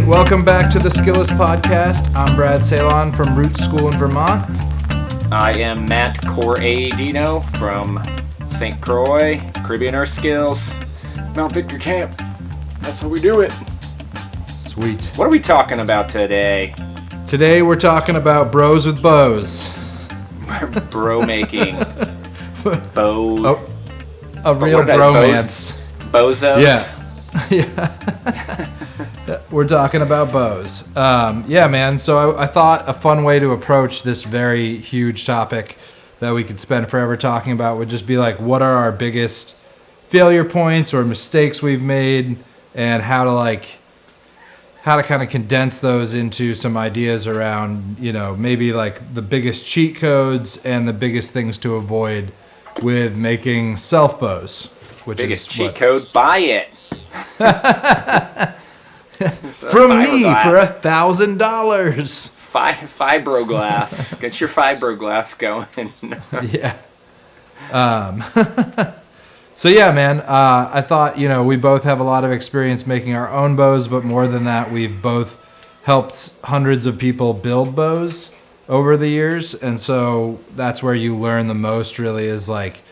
welcome back to the Skillist podcast. I'm Brad Salon from Root School in Vermont. I am Matt Corradino from St. Croix, Caribbean Earth Skills, Mount Victor Camp. That's how we do it. Sweet. What are we talking about today? Today we're talking about bros with bows. Bro making. Bow. Oh, a real bromance. Bozos? Yeah. We're talking about bows. Yeah, man. So I thought a fun way to approach this very huge topic that we could spend forever talking about would just be like, what are our biggest failure points or mistakes we've made, and how to kind of condense those into some ideas around, maybe like the biggest cheat codes and the biggest things to avoid with making self bows. Biggest cheat code, buy it. From me for $1,000. Fibroglass. Get your fibroglass going. Yeah. So yeah, man, I thought, we both have a lot of experience making our own bows, but more than that, we've both helped hundreds of people build bows over the years. And so that's where you learn the most, really, is like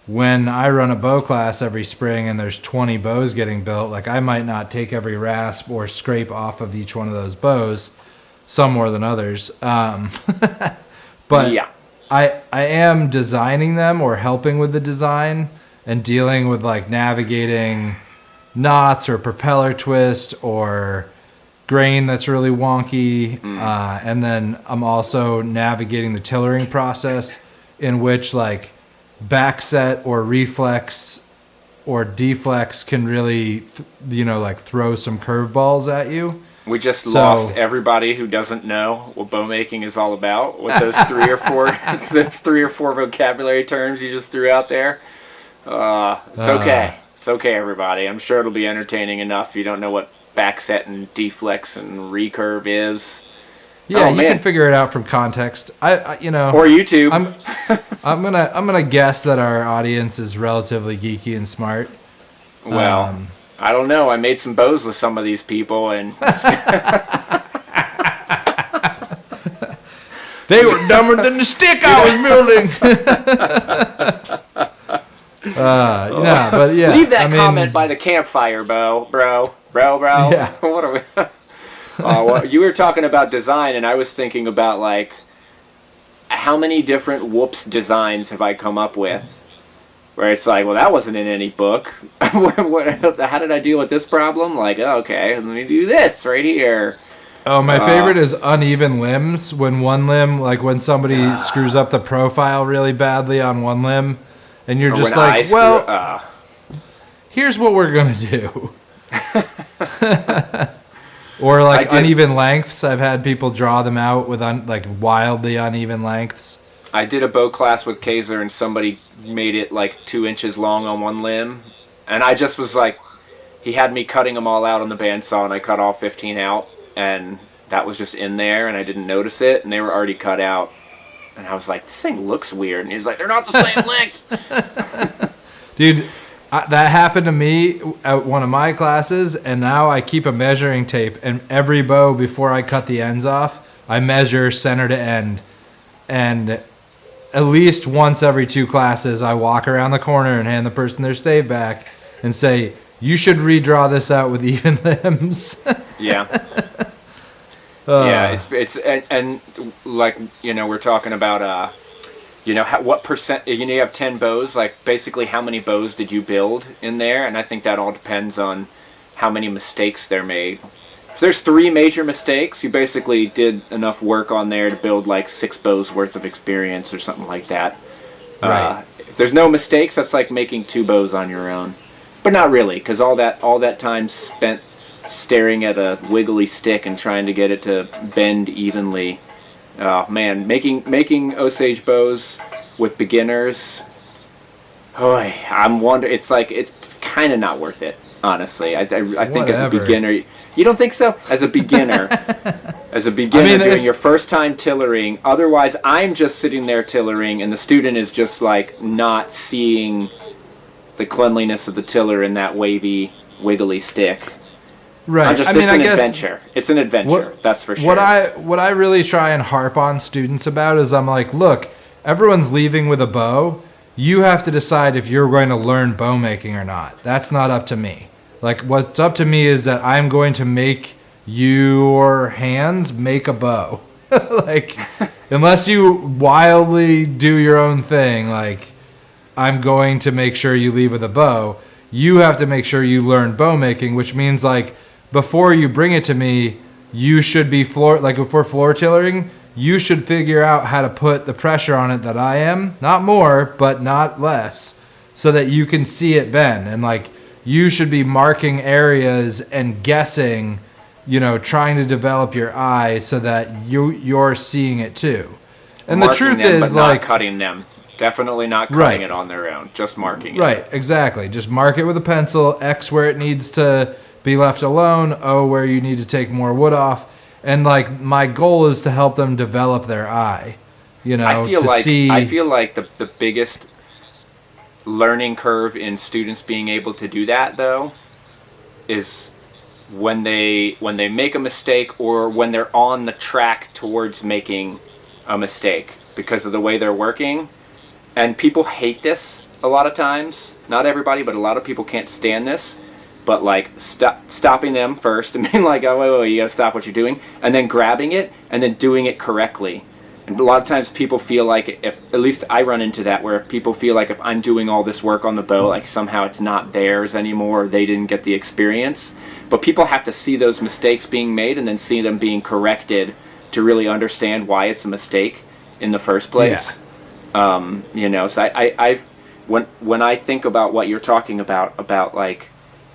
when I run a bow class every spring and there's 20 bows getting built, like I might not take every rasp or scrape off of each one of those bows, some more than others. But yeah. I am designing them or helping with the design and dealing with like navigating knots or propeller twist or grain that's really wonky. And then I'm also navigating the tillering process, in which like backset or reflex or deflex can really, throw some curveballs at you. We just lost everybody who doesn't know what bow making is all about with those those 3 or 4 vocabulary terms you just threw out there. It's okay. It's okay, everybody. I'm sure it'll be entertaining enough if you don't know what backset and deflex and recurve is. Yeah, you can figure it out from context. Or YouTube. I'm gonna guess that our audience is relatively geeky and smart. Well, I don't know. I made some bows with some of these people, and they were dumber than the stick I was building. But yeah. Leave that comment by the campfire, bro. Yeah. What are we? Well, you were talking about design, and I was thinking about like how many different whoops designs have I come up with? Where it's like, well, that wasn't in any book. How did I deal with this problem? Like, okay, let me do this right here. Oh, my favorite is uneven limbs. When one limb, like when somebody screws up the profile really badly on one limb, and you're just like, here's what we're going to do. Or like uneven lengths. I've had people draw them out with wildly uneven lengths. I did a bow class with Kaiser, and somebody made it like 2 inches long on one limb. And I just was like, he had me cutting them all out on the bandsaw, and I cut all 15 out. And that was just in there, and I didn't notice it, and they were already cut out. And I was like, this thing looks weird. And he's like, they're not the same length. Dude, that happened to me at one of my classes, and now I keep a measuring tape, and every bow, before I cut the ends off, I measure center to end. And at least once every 2 classes, I walk around the corner and hand the person their stave back and say, you should redraw this out with even limbs. Yeah. Yeah, it's and like, we're talking about what percent, you have 10 bows, like basically how many bows did you build in there? And I think that all depends on how many mistakes they're made. If there's 3 major mistakes, you basically did enough work on there to build like 6 bows worth of experience or something like that. Right. If there's no mistakes, that's like making 2 bows on your own. But not really, because all that time spent staring at a wiggly stick and trying to get it to bend evenly. Oh man, making Osage bows with beginners. It's kind of not worth it, honestly. I think as a beginner, you don't think so? As a beginner, doing your first time tillering. Otherwise, I'm just sitting there tillering, and the student is just like not seeing the cleanliness of the tiller in that wavy, wiggly stick. Right. Just, I mean, it's I an guess adventure. It's an adventure. That's for sure. What I really try and harp on students about is I'm like, look, everyone's leaving with a bow. You have to decide if you're going to learn bow making or not. That's not up to me. Like, what's up to me is that I'm going to make your hands make a bow. Like, unless you wildly do your own thing, like, I'm going to make sure you leave with a bow. You have to make sure you learn bow making, which means, like, before you bring it to me, you should be if we're floor tillering, you should figure out how to put the pressure on it that I am. Not more, but not less, so that you can see it bend. And, like, you should be marking areas and guessing, trying to develop your eye so that you're seeing it too. And marking the truth them, is, but not like, cutting them. Definitely not cutting it on their own. Just marking it. Right, exactly. Just mark it with a pencil, X where it needs to be left alone, O where you need to take more wood off. And, like, my goal is to help them develop their eye. I feel like the biggest learning curve in students being able to do that, though, is when they make a mistake or when they're on the track towards making a mistake because of the way they're working. And people hate this a lot of times. Not everybody, but a lot of people can't stand this. But, like, stopping them first and being like, oh, wait, you gotta stop what you're doing. And then grabbing it and then doing it correctly. And a lot of times people feel like at least I run into that, where if people feel like if I'm doing all this work on the bow, like somehow it's not theirs anymore, or they didn't get the experience. But people have to see those mistakes being made and then see them being corrected to really understand why it's a mistake in the first place. Yeah. So I've when I think about what you're talking about like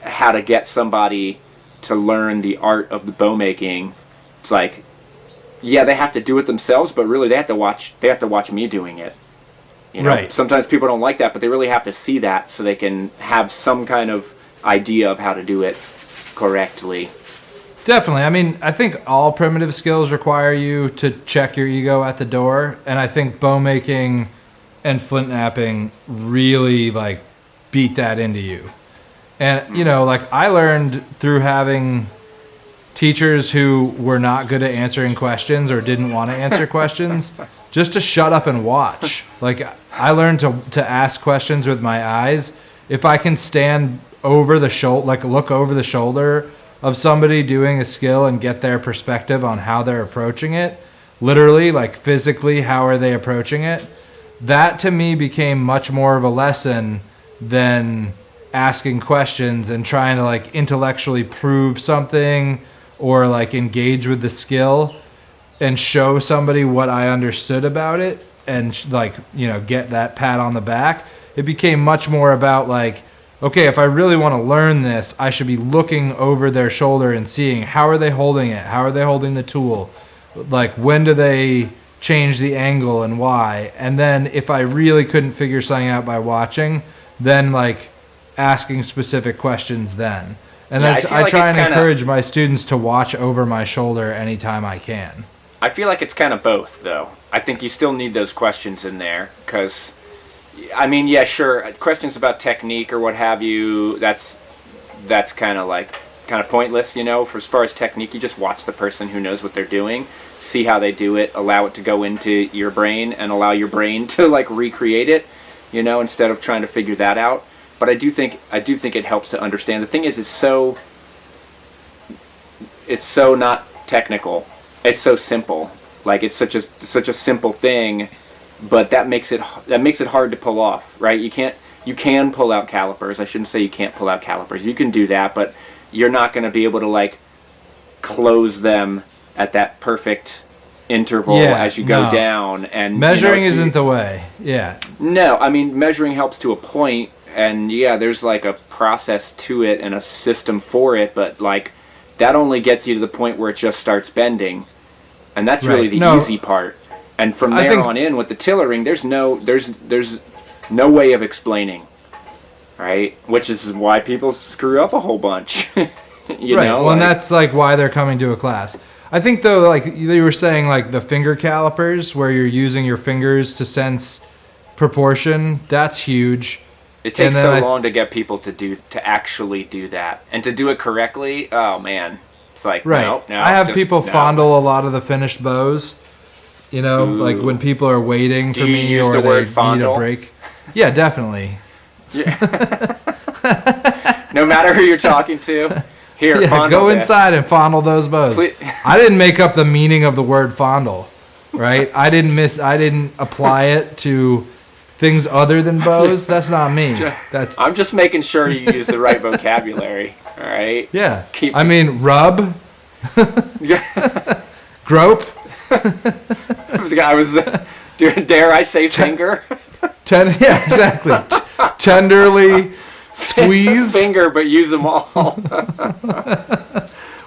how to get somebody to learn the art of the bow making, it's like, yeah, they have to do it themselves, but really they have to watch me doing it. Right. Sometimes people don't like that, but they really have to see that so they can have some kind of idea of how to do it correctly. Definitely. I mean, I think all primitive skills require you to check your ego at the door, and I think bow making and flint knapping really, like, beat that into you. And, like, I learned through having teachers who were not good at answering questions or didn't want to answer questions just to shut up and watch. Like, I learned to ask questions with my eyes. If I can stand over the shoulder, like look over the shoulder of somebody doing a skill and get their perspective on how they're approaching it, literally, like physically, how are they approaching it? That to me became much more of a lesson than asking questions and trying to, like, intellectually prove something or, like, engage with the skill and show somebody what I understood about it and, like, get that pat on the back. It became much more about, like, okay, if I really want to learn this, I should be looking over their shoulder and seeing how are they holding it? How are they holding the tool? Like, when do they change the angle and why? And then if I really couldn't figure something out by watching, then, like, asking specific questions then. And Yeah, I try and kinda encourage my students to watch over my shoulder anytime I can. I feel like it's kind of both, though. I think you still need those questions in there because, I mean, yeah, sure, questions about technique or what have you, that's kind of pointless, For as far as technique, you just watch the person who knows what they're doing, see how they do it, allow it to go into your brain, and allow your brain to, like, recreate it, instead of trying to figure that out. But I do think it helps to understand. The thing is, it's so not technical. It's so simple. Like, it's such a simple thing, but that makes it hard to pull off, right? You can pull out calipers. I shouldn't say you can't pull out calipers. You can do that, but you're not going to be able to, like, close them at that perfect interval as you go down. And measuring isn't the way. Yeah. No, I mean, measuring helps to a point. And yeah, there's, like, a process to it and a system for it, but, like, that only gets you to the point where it just starts bending, and that's really the easy part. And from there on in with the tillering, there's no way of explaining, right? Which is why people screw up a whole bunch. you know, well, and that's, like, why they're coming to a class. I think, though, like you were saying, like the finger calipers where you're using your fingers to sense proportion, that's huge. It takes And so then long to get people to actually do that, and to do it correctly. Oh man, it's like no. I have people no. fondle a lot of the finished bows. You know, like when people are waiting for me use or the they word need fondle? a break. Yeah, definitely. Yeah. No matter who you're talking to, here, Yeah, fondle go this. inside and fondle those bows. Please. I didn't make up the meaning of the word fondle, right? I didn't apply it to things other than bows. That's not me. That's I'm just making sure you use the right vocabulary. All right. yeah. Keep- I mean, rub, Yeah. grope, I was. Dare I say finger? yeah, exactly. Tenderly squeeze. Finger, but use them all.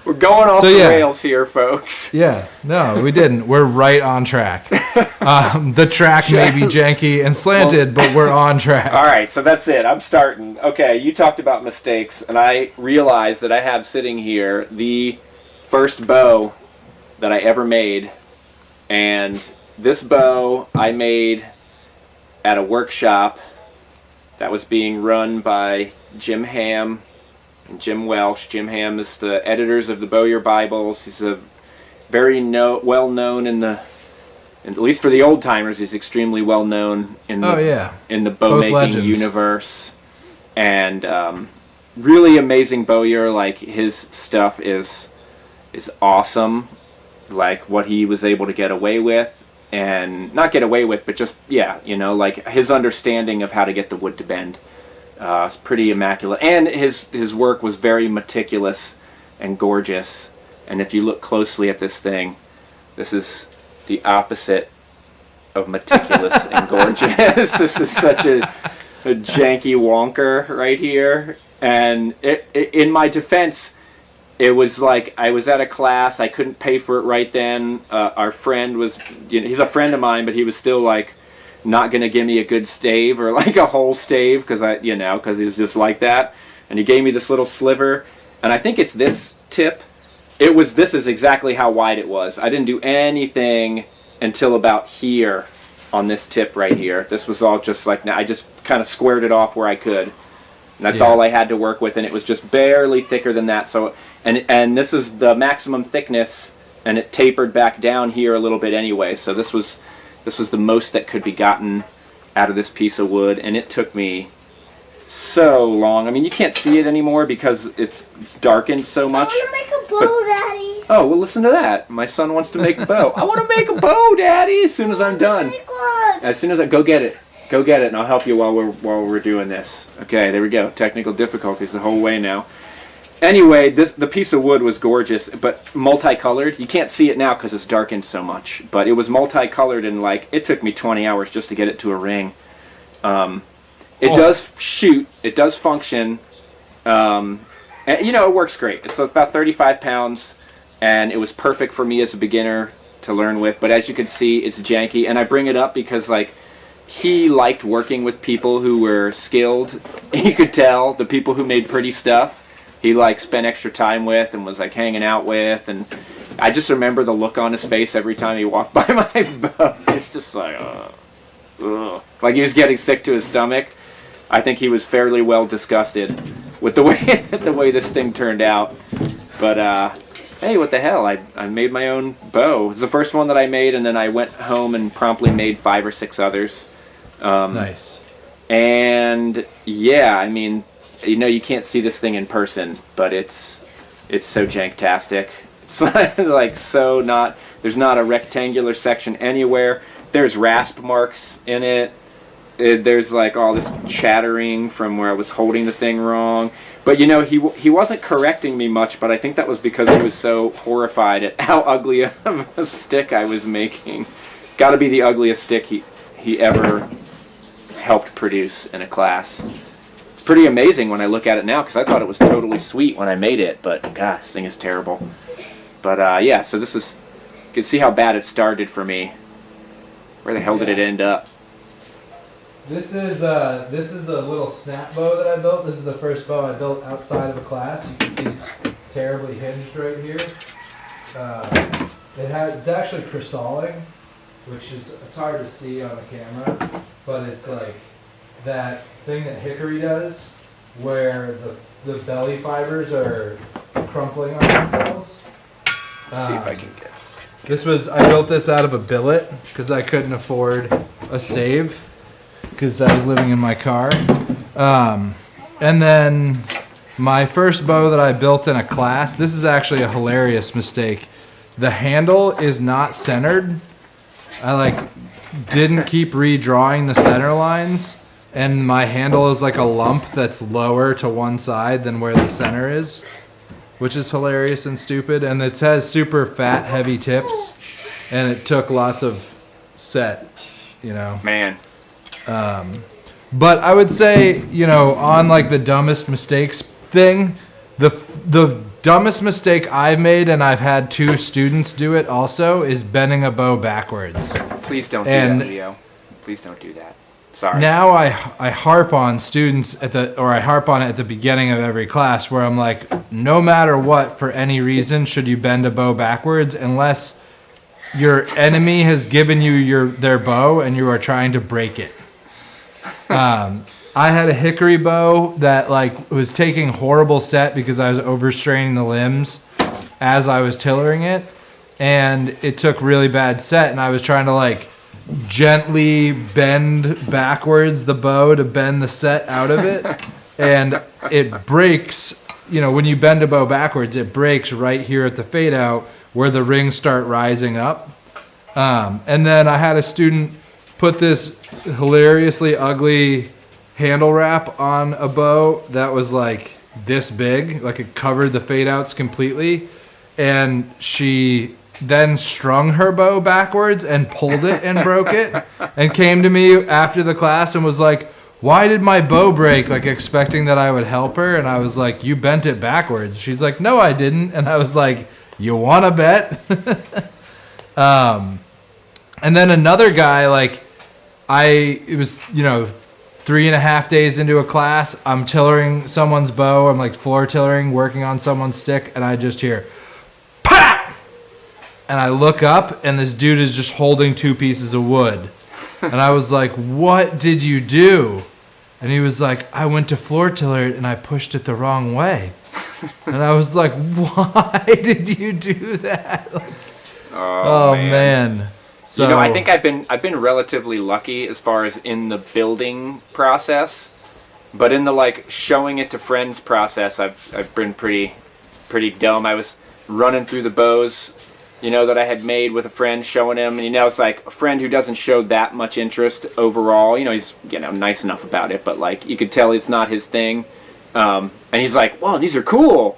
We're going off the rails here, folks. Yeah, no, we didn't. We're right on track. The track may be janky and slanted, but we're on track. All right, so that's it. I'm starting. Okay, you talked about mistakes, and I realized that I have sitting here the first bow that I ever made. And this bow I made at a workshop that was being run by Jim Ham and Jim Welsh. Jim Ham is the editors of the Bowyer Bibles. He's a very well known at least for the old timers. He's extremely well known in the bow making universe, and really amazing bowyer. Like his stuff is awesome. Like what he was able to get away with, and not get away with, but just like his understanding of how to get the wood to bend. It's pretty immaculate, and his work was very meticulous and gorgeous. And if you look closely at this thing, this is the opposite of meticulous and gorgeous. This is such a janky wonker right here. And in my defense, it was like I was at a class. I couldn't pay for it right then. Our friend was, he's a friend of mine, but he was still like not going to give me a good stave or like a whole stave because he's just like that. And he gave me this little sliver, and I think it's this tip. This is exactly how wide it was. I didn't do anything until about here on this tip right here. This was all just like, I just kind of squared it off where I could. And that's all I had to work with, and it was just barely thicker than that. So, and this is the maximum thickness, and it tapered back down here a little bit anyway. So this was the most that could be gotten out of this piece of wood, and it took me so long. I mean, you can't see it anymore because it's darkened so much. I want to make a bow, Daddy. Oh, well, listen to that. My son wants to make a bow. I want to make a bow, Daddy, as soon as I'm done. Make one. As soon as go get it. Go get it, and I'll help you while we're doing this. Okay, there we go. Technical difficulties the whole way now. Anyway, the piece of wood was gorgeous, but multicolored. You can't see it now because it's darkened so much. But it was multicolored, and it took me 20 hours just to get it to a ring. It does shoot. It does function. And, it works great. It's about 35 pounds, and it was perfect for me as a beginner to learn with. But as you can see, it's janky, and I bring it up because he liked working with people who were skilled. You could tell the people who made pretty stuff. He spent extra time with and was hanging out with, and I just remember the look on his face every time he walked by my bow. It's just like he was getting sick to his stomach. I think he was fairly well disgusted with the way this thing turned out. But hey, what the hell? I made my own bow. It was the first one that I made, and then I went home and promptly made 5 or 6 others. Nice. And yeah, I mean, you can't see this thing in person, but it's so janktastic. It's there's not a rectangular section anywhere. There's rasp marks in it. There's all this chattering from where I was holding the thing wrong. But he wasn't correcting me much, but I think that was because he was so horrified at how ugly of a stick I was making. Got to be the ugliest stick he ever helped produce in a class. It's pretty amazing when I look at it now because I thought it was totally sweet when I made it, but gosh, this thing is terrible. But yeah, so you can see how bad it started for me. Where the hell did it end up? This is a little snap bow that I built. This is the first bow I built outside of a class. You can see it's terribly hinged right here. It's actually crissaling, which it's hard to see on the camera, but it's that thing that hickory does, where the belly fibers are crumpling on themselves. Let's see if I can get. I built this out of a billet because I couldn't afford a stave because I was living in my car. And then my first bow that I built in a class, this is actually a hilarious mistake. The handle is not centered. I didn't keep redrawing the center lines, and my handle is like a lump that's lower to one side than where the center is, which is hilarious and stupid. And it has super fat, heavy tips, and it took lots of set, Man. But I would say, on like the dumbest mistakes thing, the dumbest mistake I've made, and I've had 2 students do it also, is bending a bow backwards. Please don't do that, Leo. Please don't do that. Sorry. Now I harp on students I harp on it at the beginning of every class, where I'm like, no matter what, for any reason, should you bend a bow backwards unless your enemy has given you their bow and you are trying to break it. I had a hickory bow that was taking horrible set because I was overstraining the limbs as I was tillering it, and it took really bad set, and I was trying to gently bend backwards the bow to bend the set out of it, and it breaks. When you bend a bow backwards, it breaks right here at the fade out where the rings start rising up. And then I had a student put this hilariously ugly handle wrap on a bow that was this big, it covered the fade outs completely, and she then strung her bow backwards and pulled it and broke it, and came to me after the class and was like, why did my bow break? Expecting that I would help her, and I was like, you bent it backwards. She's like, no, I didn't. And I was like, you want to bet? And then another guy, it was 3.5 days into a class, I'm tillering someone's bow, I'm floor tillering, working on someone's stick, and I just hear, PAP! And I look up, and this dude is just holding 2 pieces of wood. And I was like, what did you do? And he was like, I went to floor tiller it, and I pushed it the wrong way. And I was like, why did you do that? Oh man. So, I think I've been relatively lucky as far as in the building process, but in the showing it to friends process, I've been pretty dumb. I was running through the bows, that I had made with a friend, showing him, and it's a friend who doesn't show that much interest overall. He's nice enough about it, but you could tell it's not his thing. And he's like, "Whoa, these are cool."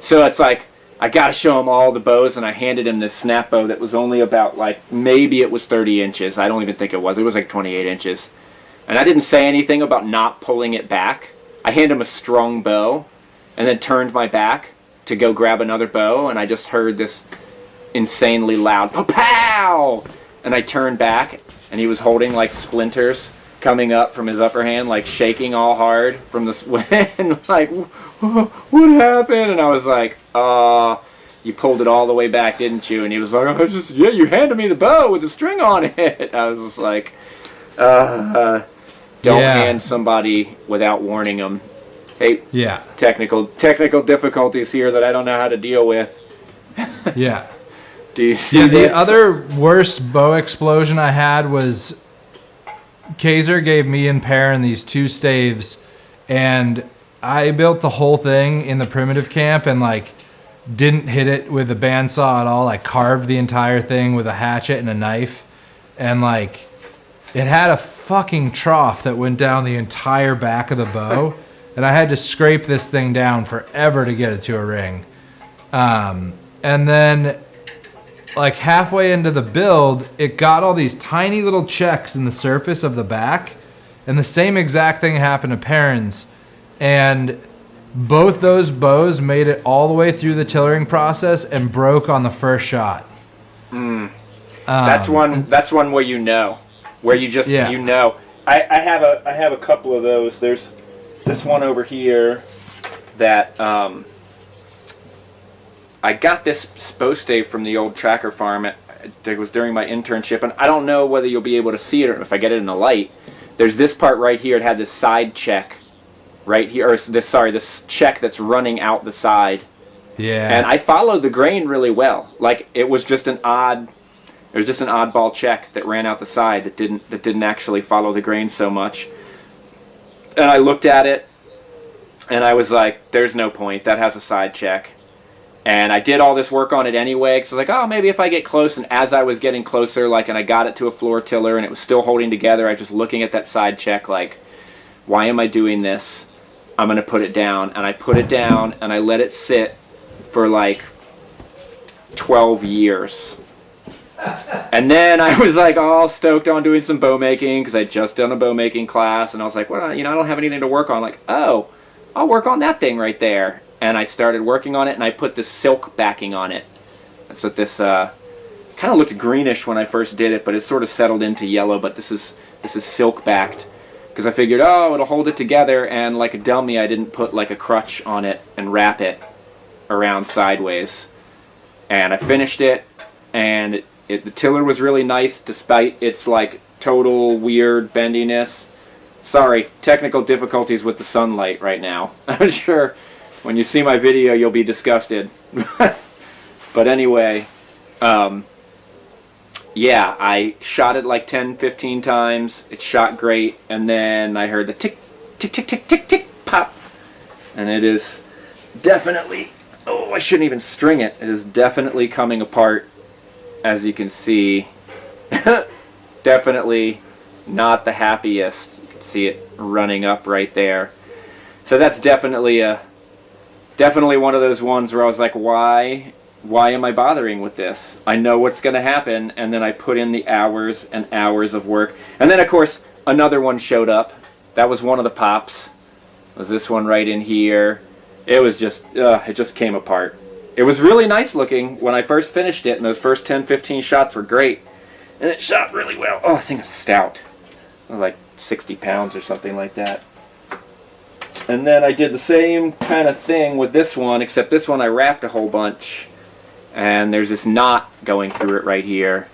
So it's I gotta show him all the bows, and I handed him this snap bow that was only about maybe it was 30 inches. I don't even think it was. It was 28 inches. And I didn't say anything about not pulling it back. I handed him a strung bow, and then turned my back to go grab another bow, and I just heard this insanely loud pow, and I turned back, and he was holding splinters coming up from his upper hand, shaking all hard from the wind, what happened? And I was like, you pulled it all the way back, didn't you? And he was like, you handed me the bow with the string on it. I was just like, don't hand somebody without warning them. Hey, technical difficulties here that I don't know how to deal with. Yeah. Do you see the other worst bow explosion I had was Kaiser gave me and Perrin these 2 staves, and I built the whole thing in the primitive camp and didn't hit it with a bandsaw at all. I carved the entire thing with a hatchet and a knife, and it had a fucking trough that went down the entire back of the bow, and I had to scrape this thing down forever to get it to a ring. And then halfway into the build, it got all these tiny little checks in the surface of the back, and the same exact thing happened to Perrin's, and both those bows made it all the way through the tillering process and broke on the first shot. That's one where where you just I have a couple of those. There's this one over here that I got this bow stave from the old tracker farm. It was during my internship, and I don't know whether you'll be able to see it or if I get it in the light. there's this part right here. It had this side check right here, or this check that's running out the side. Yeah. And I followed the grain really well. Like it was just an oddball check that ran out the side that didn't actually follow the grain so much. And I looked at it, and I was like, "There's no point. That has a side check." And I did all this work on it anyway, because I was like, "Oh, maybe if I get close." And as I was getting closer, like, and I got it to a floor tiller, and it was still holding together, I was just looking at that side check, like, "Why am I doing this? I'm gonna put it down." And I put it down, and I let it sit for like 12 years. And then I was like all stoked on doing some bow making because I'd just done a bow making class, and I was like, well, I don't have anything to work on. Like, oh, I'll work on that thing right there. And I started working on it, and I put this silk backing on it. That's what this kind of looked greenish when I first did it, but it sort of settled into yellow. But this is silk backed because I figured, oh, it'll hold it together. And like a dummy, I didn't put like a crutch on it and wrap it around sideways. And I finished it, and the tiller was really nice despite its like total weird bendiness. Sorry, technical difficulties with the sunlight right now. I'm sure when you see my video you'll be disgusted. But anyway, yeah, I shot it like 10-15 times. It shot great, and then I heard the tick, tick, tick, tick, tick, tick, pop. And it is definitely, oh, I shouldn't even string it. It is definitely coming apart. As you can see, definitely not the happiest. You can see it running up right there. So that's definitely one of those ones where I was like, why am I bothering with this? I know what's going to happen, and then I put in the hours and hours of work. And then, of course, another one showed up. That was one of the pops. It was this one right in here. It was just, it just came apart. It was really nice looking when I first finished it, and those first 10-15 shots were great. And it shot really well. Oh, I think it's stout. It was like 60 pounds or something like that. And then I did the same kind of thing with this one, except this one I wrapped a whole bunch. And there's this knot going through it right here.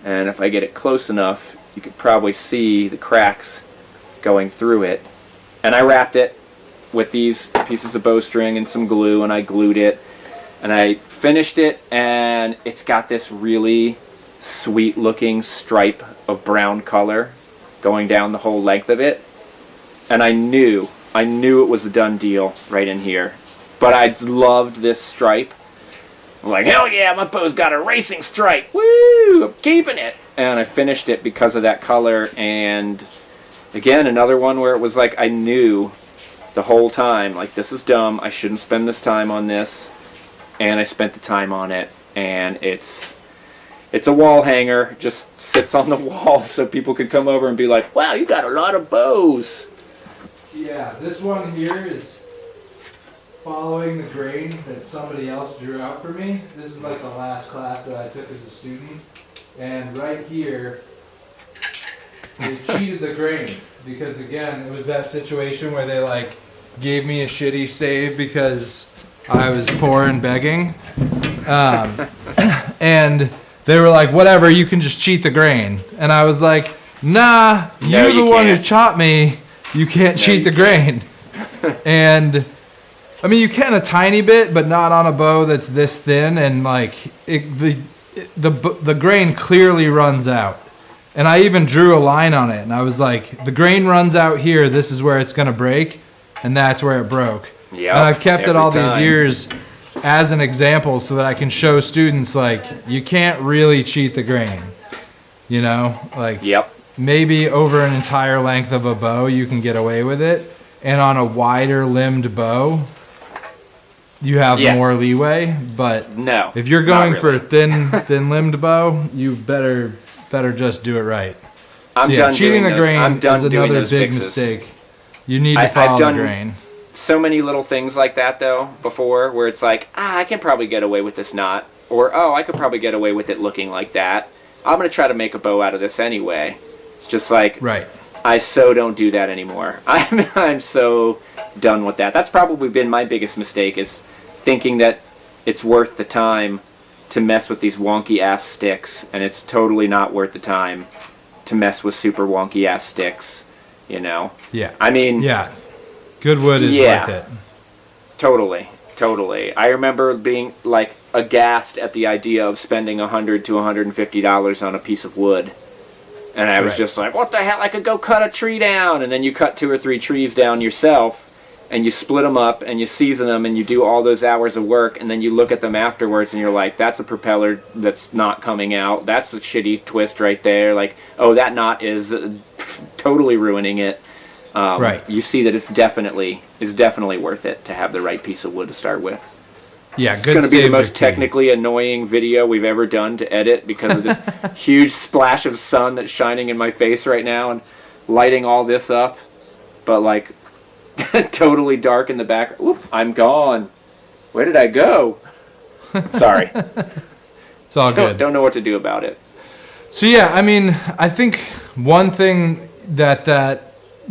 And if I get it close enough, you could probably see the cracks going through it. And I wrapped it with these pieces of bowstring and some glue, and I glued it. And I finished it, and it's got this really sweet looking stripe of brown color going down the whole length of it. And I knew it was a done deal right in here. But I loved this stripe. I'm like, hell yeah, my bow's got a racing stripe. Woo, I'm keeping it. And I finished it because of that color. And again, another one where it was like I knew the whole time, like, this is dumb. I shouldn't spend this time on this. And I spent the time on it, and it's a wall hanger. Just sits on the wall so people could come over and be like, wow, you got a lot of bows. Yeah, this one here is following the grain that somebody else drew out for me. This is like the last class that I took as a student. And right here, they cheated the grain. Because again, it was that situation where they like gave me a shitty save because I was poor and begging. And they were like, whatever, you can just cheat the grain. And I was like, nah, you're the one who taught me you can't cheat the grain. And I mean, you can a tiny bit, but not on a bow that's this thin. And like the grain clearly runs out. And I even drew a line on it. And I was like, the grain runs out here. This is where it's going to break. And that's where it broke. Yep, and I've kept it all these years as an example so that I can show students, like, you can't really cheat the grain. You know? Like, yep. Maybe over an entire length of a bow you can get away with it. And on a wider limbed bow, you have more leeway. But no, if you're going for a thin limbed bow, you better just do it right. Cheating the grain is another big mistake. You need to follow the grain. So many little things like that though before, where it's like, I can probably get away with this knot, or oh, I could probably get away with it looking like that. I'm gonna try to make a bow out of this anyway. It's just like, right. I so don't do that anymore. I'm so done with that. That's probably been my biggest mistake, is thinking that it's worth the time to mess with these wonky ass sticks, and it's totally not worth the time to mess with super wonky ass sticks. you know? Yeah. I mean... Yeah. Good wood is yeah, worth it. Totally. I remember being, like, aghast at the idea of spending $100 to $150 on a piece of wood. And I was just like, what the hell? I could go cut a tree down. And then you cut 2 or 3 trees down yourself, and you split them up, and you season them, and you do all those hours of work, and then you look at them afterwards, and you're like, that's a propeller that's not coming out. That's a shitty twist right there. Like, oh, that knot is totally ruining it. You see that it's definitely worth it to have the right piece of wood to start with. Yeah, it's going to be the most technically annoying video we've ever done to edit because of this huge splash of sun that's shining in my face right now and lighting all this up. But like, totally dark in the back. Oop, I'm gone. Where did I go? Sorry. It's all good. Don't know what to do about it. So yeah, I mean, I think one thing that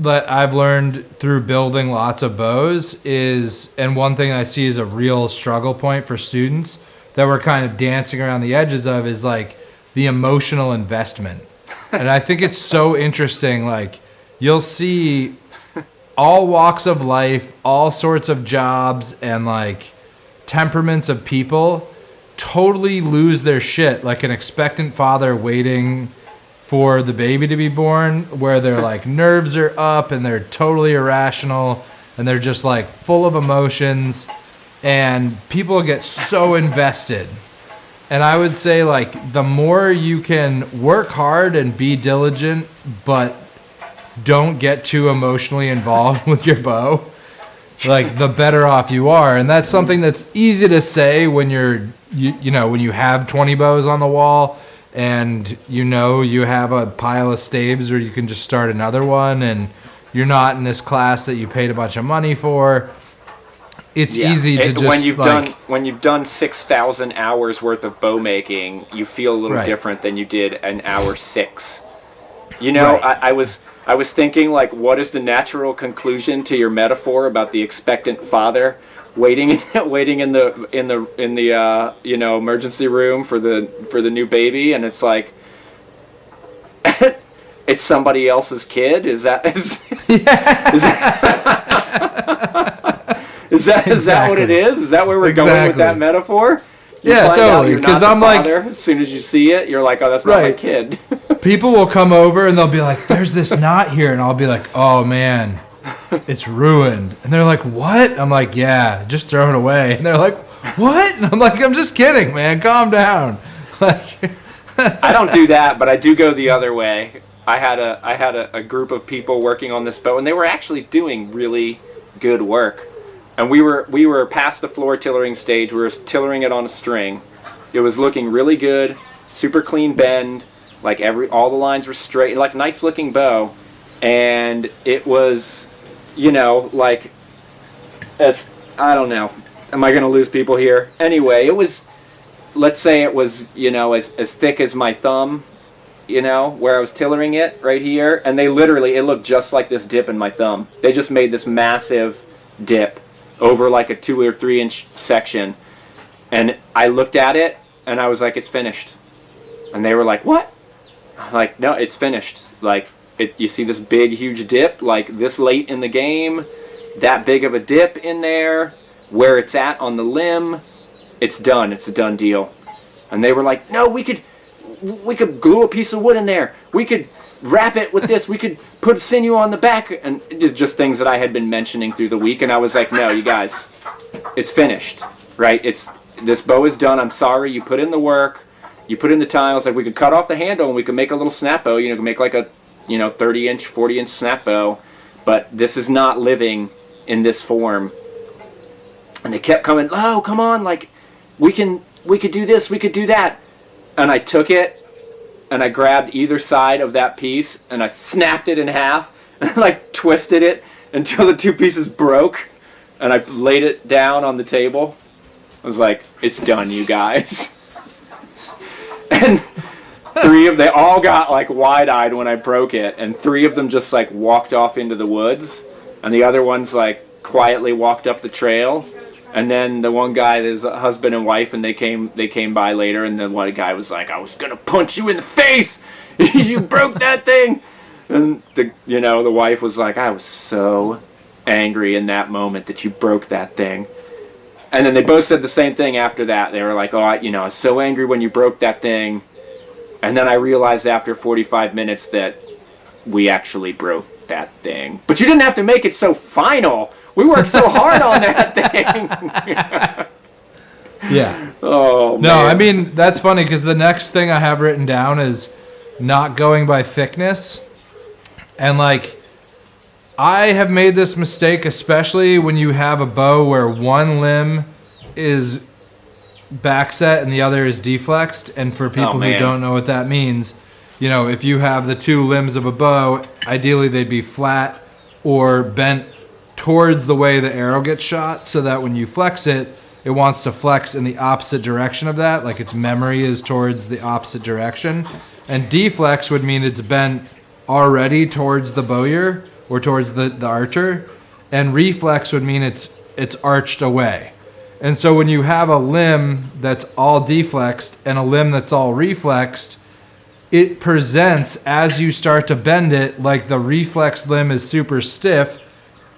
I've learned through building lots of bows is, and one thing I see is a real struggle point for students that we're kind of dancing around the edges of, is like the emotional investment. And I think it's so interesting. Like, you'll see all walks of life, all sorts of jobs, and like temperaments of people totally lose their shit, like an expectant father waiting for the baby to be born, where their like nerves are up and they're totally irrational and they're just like full of emotions, and people get so invested. And I would say, like, the more you can work hard and be diligent but don't get too emotionally involved with your bow, like, the better off you are. And that's something that's easy to say when you know, when you have 20 bows on the wall and you have a pile of staves, or you can just start another one, and you're not in this class that you paid a bunch of money for. It's easy to just when you've done 6,000 hours worth of bow making, you feel a little different than you did an hour 6. You know, I was thinking, like, what is the natural conclusion to your metaphor about the expectant father waiting in the emergency room for the new baby, and it's like it's somebody else's kid? Is that what it is? Is that where we're going with that metaphor? Totally. Because I'm like, as soon as you see it, you're like, oh, that's not my kid. People will come over and they'll be like, there's this knot here, and I'll be like, oh man, it's ruined. And they're like, what? I'm like, yeah, just throw it away. And they're like, what? And I'm like, I'm just kidding, man, calm down. Like, I don't do that, but I do go the other way. I had a group of people working on this bow, and they were actually doing really good work. And we were past the floor tillering stage. We were tillering it on a string. It was looking really good, super clean bend, like all the lines were straight, like nice looking bow. And it was, like, I don't know. Am I going to lose people here? Anyway, it was, let's say it was, as thick as my thumb, where I was tillering it right here. And it looked just like this dip in my thumb. They just made this massive dip over like a 2 or 3 inch section. And I looked at it and I was like, it's finished. And they were like, what? I'm like, no, it's finished. Like, you see this big, huge dip, like this late in the game, that big of a dip in there, where it's at on the limb, it's done. It's a done deal. And they were like, no, we could glue a piece of wood in there. We could wrap it with this. We could put sinew on the back. And just things that I had been mentioning through the week. And I was like, no, you guys, it's finished, right? This bow is done. I'm sorry. You put in the work. You put in the time. I was like, we could cut off the handle and we could make a little snap bow. Make like a 30-inch, 40-inch snap bow, but this is not living in this form. And they kept coming, oh, come on, like, we could do this, we could do that. And I took it, and I grabbed either side of that piece, and I snapped it in half, and like twisted it until the 2 pieces broke, and I laid it down on the table. I was like, it's done, you guys. And they all got like wide-eyed when I broke it, and 3 of them just like walked off into the woods, and the other ones like quietly walked up the trail. And then the one guy, there's a husband and wife, and they came by later, and the one guy was like, I was gonna punch you in the face. You broke that thing. And the wife was like, I was so angry in that moment that you broke that thing. And then they both said the same thing after that. They were like, I was so angry when you broke that thing. And then I realized after 45 minutes that we actually broke that thing. But you didn't have to make it so final. We worked so hard on that thing. Yeah. Oh, man. No, I mean, that's funny because the next thing I have written down is not going by thickness. And, like, I have made this mistake, especially when you have a bow where one limb is backset and the other is deflexed. And for people who don't know what that means, if you have the two limbs of a bow, ideally they'd be flat or bent towards the way the arrow gets shot so that when you flex it, it wants to flex in the opposite direction of that, like its memory is towards the opposite direction. And deflex would mean it's bent already towards the bowyer or towards the archer, and reflex would mean it's arched away. And so when you have a limb that's all deflexed and a limb that's all reflexed, it presents as you start to bend it like the reflex limb is super stiff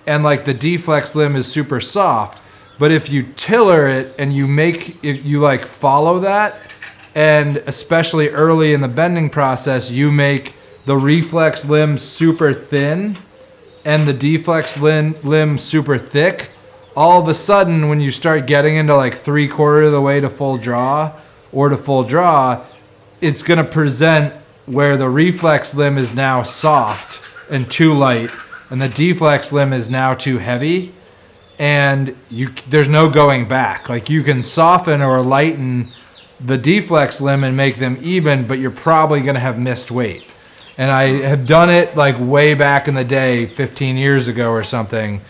and like the deflex limb is super soft. But if you tiller it and if you like follow that, and especially early in the bending process, you make the reflex limb super thin and the deflex limb super thick, all of a sudden when you start getting into like 3/4 of the way to full draw or to full draw, it's going to present where the reflex limb is now soft and too light and the deflex limb is now too heavy. And there's no going back. Like you can soften or lighten the deflex limb and make them even, but you're probably going to have missed weight. And I have done it like way back in the day, 15 years ago or something,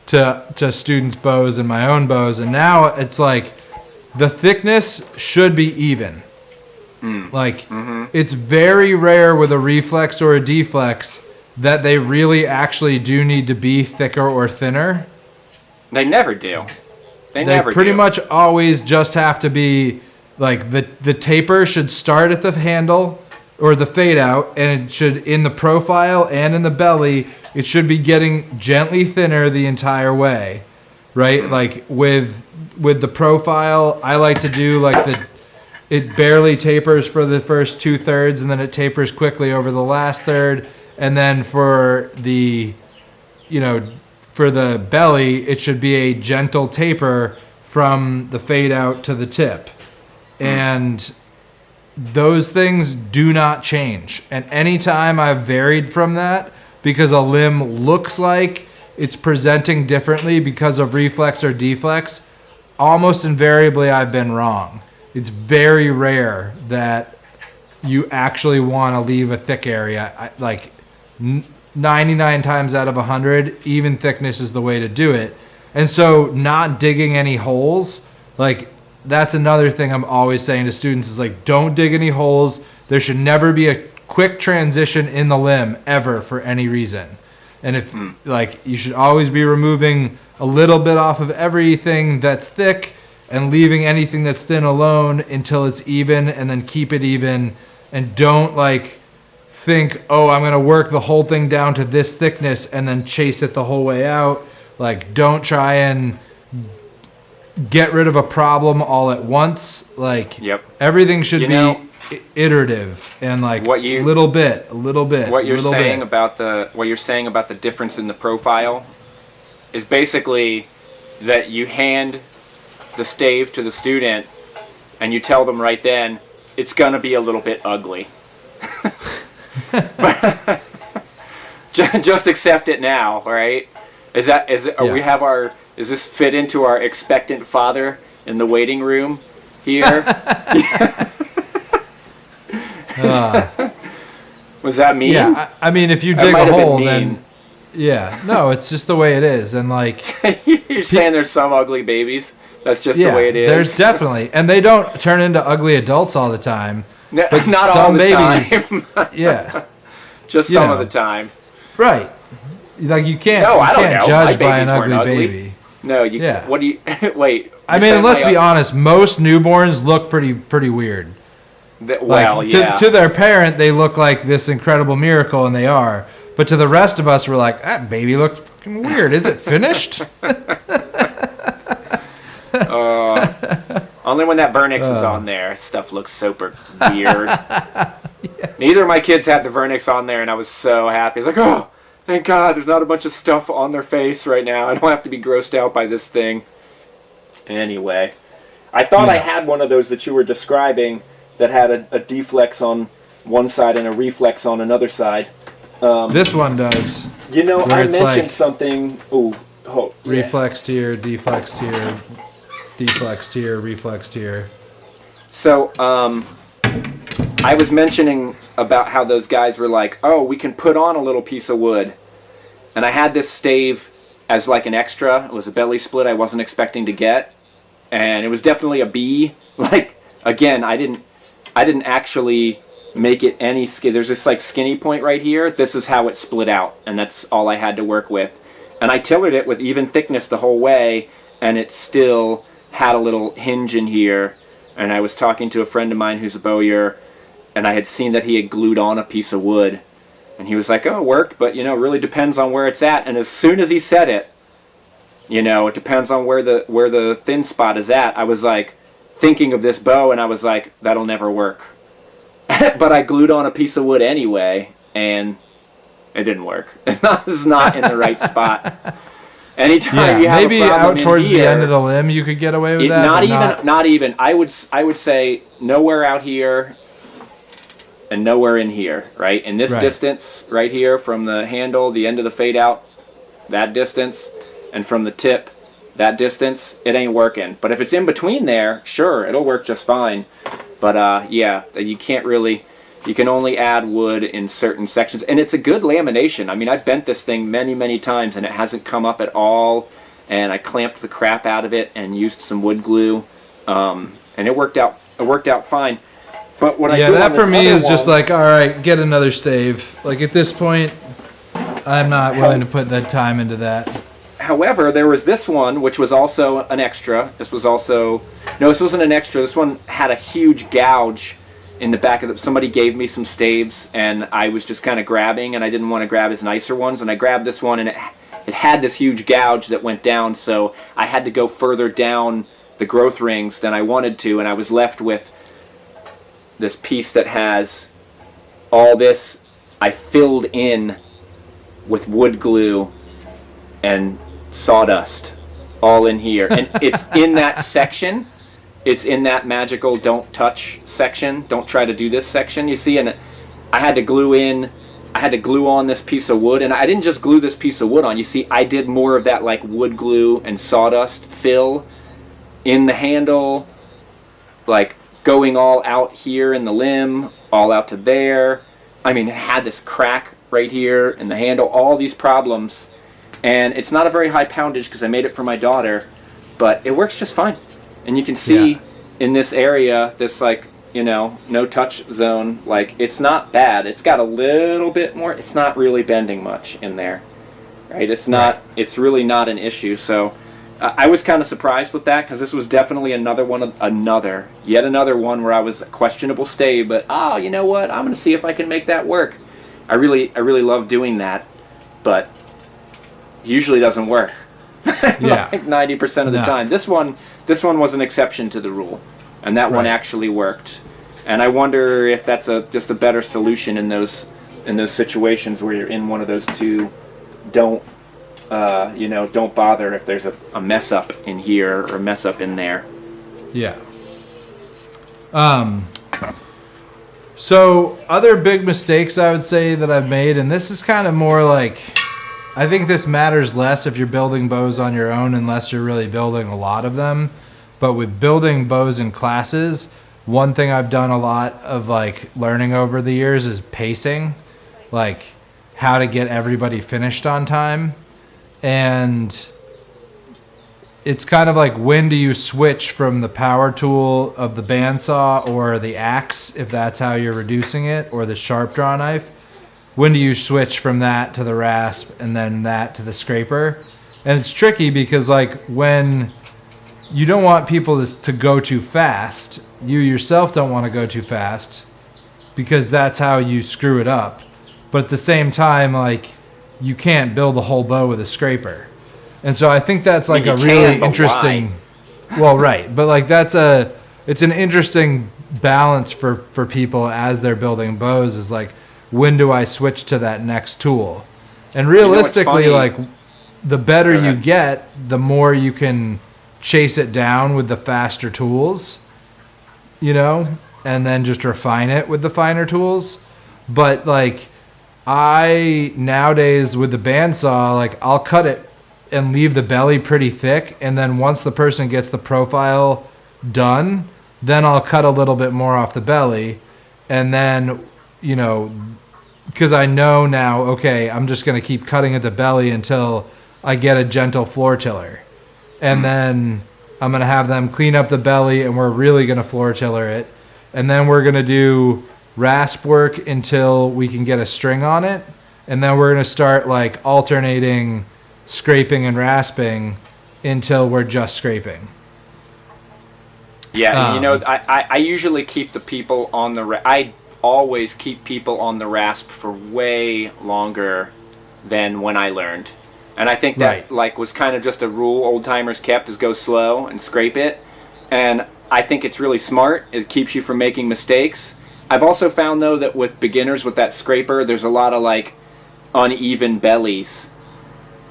to students' bows and my own bows. And now it's like the thickness should be even. It's very rare with a reflex or a deflex that they really actually do need to be thicker or thinner. They never do. They pretty much always just have to be like the taper should start at the handle or the fade out, and it should in the profile and in the belly it should be getting gently thinner the entire way, right? Like with the profile, I like to do like it barely tapers for the first 2/3 and then it tapers quickly over the last third, and then for the for the belly, it should be a gentle taper from the fade out to the tip. And those things do not change. And anytime I've varied from that, because a limb looks like it's presenting differently because of reflex or deflex, almost invariably I've been wrong. It's very rare that you actually want to leave a thick area. 99 times out of 100, even thickness is the way to do it. And so not digging any holes, like that's another thing I'm always saying to students is like, don't dig any holes. There should never be a quick transition in the limb ever for any reason. And if you should always be removing a little bit off of everything that's thick and leaving anything that's thin alone until it's even, and then keep it even, and don't think, I'm going to work the whole thing down to this thickness and then chase it the whole way out. Like, don't try and get rid of a problem all at once. Everything should be iterative and little bit. What you're saying about the difference in the profile is basically that you hand the stave to the student and you tell them right then it's going to be a little bit ugly. Just accept it now, right? Is this fit into our expectant father in the waiting room here? Was that mean? Yeah, I mean, if you dig a hole, then no, it's just the way it is. And you're saying there's some ugly babies. That's just the way it is. There's definitely, and they don't turn into ugly adults all the time. No, not all the babies, time. Yeah, just some of the time. Right. You can't. No, I don't know. Judge by an ugly baby. No, you. Yeah. What do you? Wait. I mean, let's be honest. Most newborns look pretty weird. Well, yeah. To their parent, they look like this incredible miracle, and they are. But to the rest of us, we're like, that baby looks fucking weird. Is it finished? Only when that Vernix is on there, stuff looks super weird. Neither of my kids had the Vernix on there, and I was so happy. It's like, oh, thank God, there's not a bunch of stuff on their face right now. I don't have to be grossed out by this thing. Anyway, I thought I had one of those that you were describing that had a deflex on one side and a reflex on another side. This one does. You know, I mentioned something. Reflex tier, deflex tier, deflex tier, reflex tier. So, I was mentioning about how those guys were like, oh, we can put on a little piece of wood. And I had this stave as like an extra. It was a belly split I wasn't expecting to get. And it was definitely a B. Like, again, I didn't actually make it any skin. There's this like skinny point right here. This is how it split out. And that's all I had to work with. And I tillered it with even thickness the whole way. And it still had a little hinge in here. And I was talking to a friend of mine who's a bowyer, and I had seen that he had glued on a piece of wood. And he was like, oh, it worked, but, you know, it really depends on where it's at. And as soon as he said it, you know, it depends on where the thin spot is at. I was, like, thinking of this bow, and I was like, that'll never work. But I glued on a piece of wood anyway, and it didn't work. It's not in the right spot. Anytime you have maybe a problem out towards here, the end of the limb you could get away with that. Not even. I would say nowhere out here and nowhere in here, right? In this distance right here from the handle, the end of the fade out, that distance, and from the tip, that distance, it ain't working. But if it's in between there, sure, it'll work just fine. But yeah, you can't really. You can only add wood in certain sections. And it's a good lamination. I mean, I've bent this thing many, many times, and it hasn't come up at all. And I clamped the crap out of it and used some wood glue. And it worked out fine. But what I do that for me is just one, like, all right, get another stave. Like, at this point, I'm not willing to put that time into that. However, there was this one, which was also an extra. This wasn't an extra. This one had a huge gouge in the back of the, somebody gave me some staves, and I was just kind of grabbing, and I didn't want to grab his nicer ones, and I grabbed this one, and it had this huge gouge that went down, so I had to go further down the growth rings than I wanted to, and I was left with this piece that has all this I filled in with wood glue and sawdust all in here, and it's in that section. It's in that magical don't touch section. Don't try to do this section. You see, and I had to glue on this piece of wood, and I didn't just glue this piece of wood on. You see, I did more of that like wood glue and sawdust fill in the handle, like going all out here in the limb, all out to there. I mean, it had this crack right here in the handle, all these problems. And it's not a very high poundage because I made it for my daughter, but it works just fine. And you can see in this area, this like, you know, no touch zone, like it's not bad. It's got a little bit more, it's not really bending much in there, right? It's not, it's really not an issue. So I was kind of surprised with that because this was definitely yet another one where I was a questionable stave, but you know what? I'm going to see if I can make that work. I really love doing that, but usually doesn't work. Like 90% of the time. This one was an exception to the rule, and that one actually worked. And I wonder if that's just a better solution in those situations where you're in one of those two. Don't bother if there's a mess up in here or a mess up in there. Yeah. So other big mistakes I would say that I've made, and this is kind of more like, I think this matters less if you're building bows on your own unless you're really building a lot of them. But with building bows in classes, one thing I've done a lot of like learning over the years is pacing, like how to get everybody finished on time. And it's kind of like, when do you switch from the power tool of the bandsaw or the axe, if that's how you're reducing it, or the sharp draw knife? When do you switch from that to the rasp and then that to the scraper? And it's tricky because like when you don't want people to go too fast. You yourself don't want to go too fast because that's how you screw it up. But at the same time, like, you can't build a whole bow with a scraper. And so I think that's like a really interesting, well, right. But like it's an interesting balance for people as they're building bows is like, when do I switch to that next tool? And realistically, like, the better you get, the more you can chase it down with the faster tools, you know, and then just refine it with the finer tools. But like, I nowadays with the bandsaw, like, I'll cut it and leave the belly pretty thick, and then once the person gets the profile done, then I'll cut a little bit more off the belly, and then, you know, because I know now, okay, I'm just going to keep cutting at the belly until I get a gentle floor tiller. And then I'm going to have them clean up the belly, and we're really going to floor tiller it. And then we're going to do rasp work until we can get a string on it. And then we're going to start like alternating scraping and rasping until we're just scraping. Yeah, you know, I usually keep the people on the... I always keep people on the rasp for way longer than when I learned. And I think that like was kind of just a rule old timers kept, is go slow and scrape it. And I think it's really smart. It keeps you from making mistakes. I've also found though that with beginners with that scraper, there's a lot of like uneven bellies.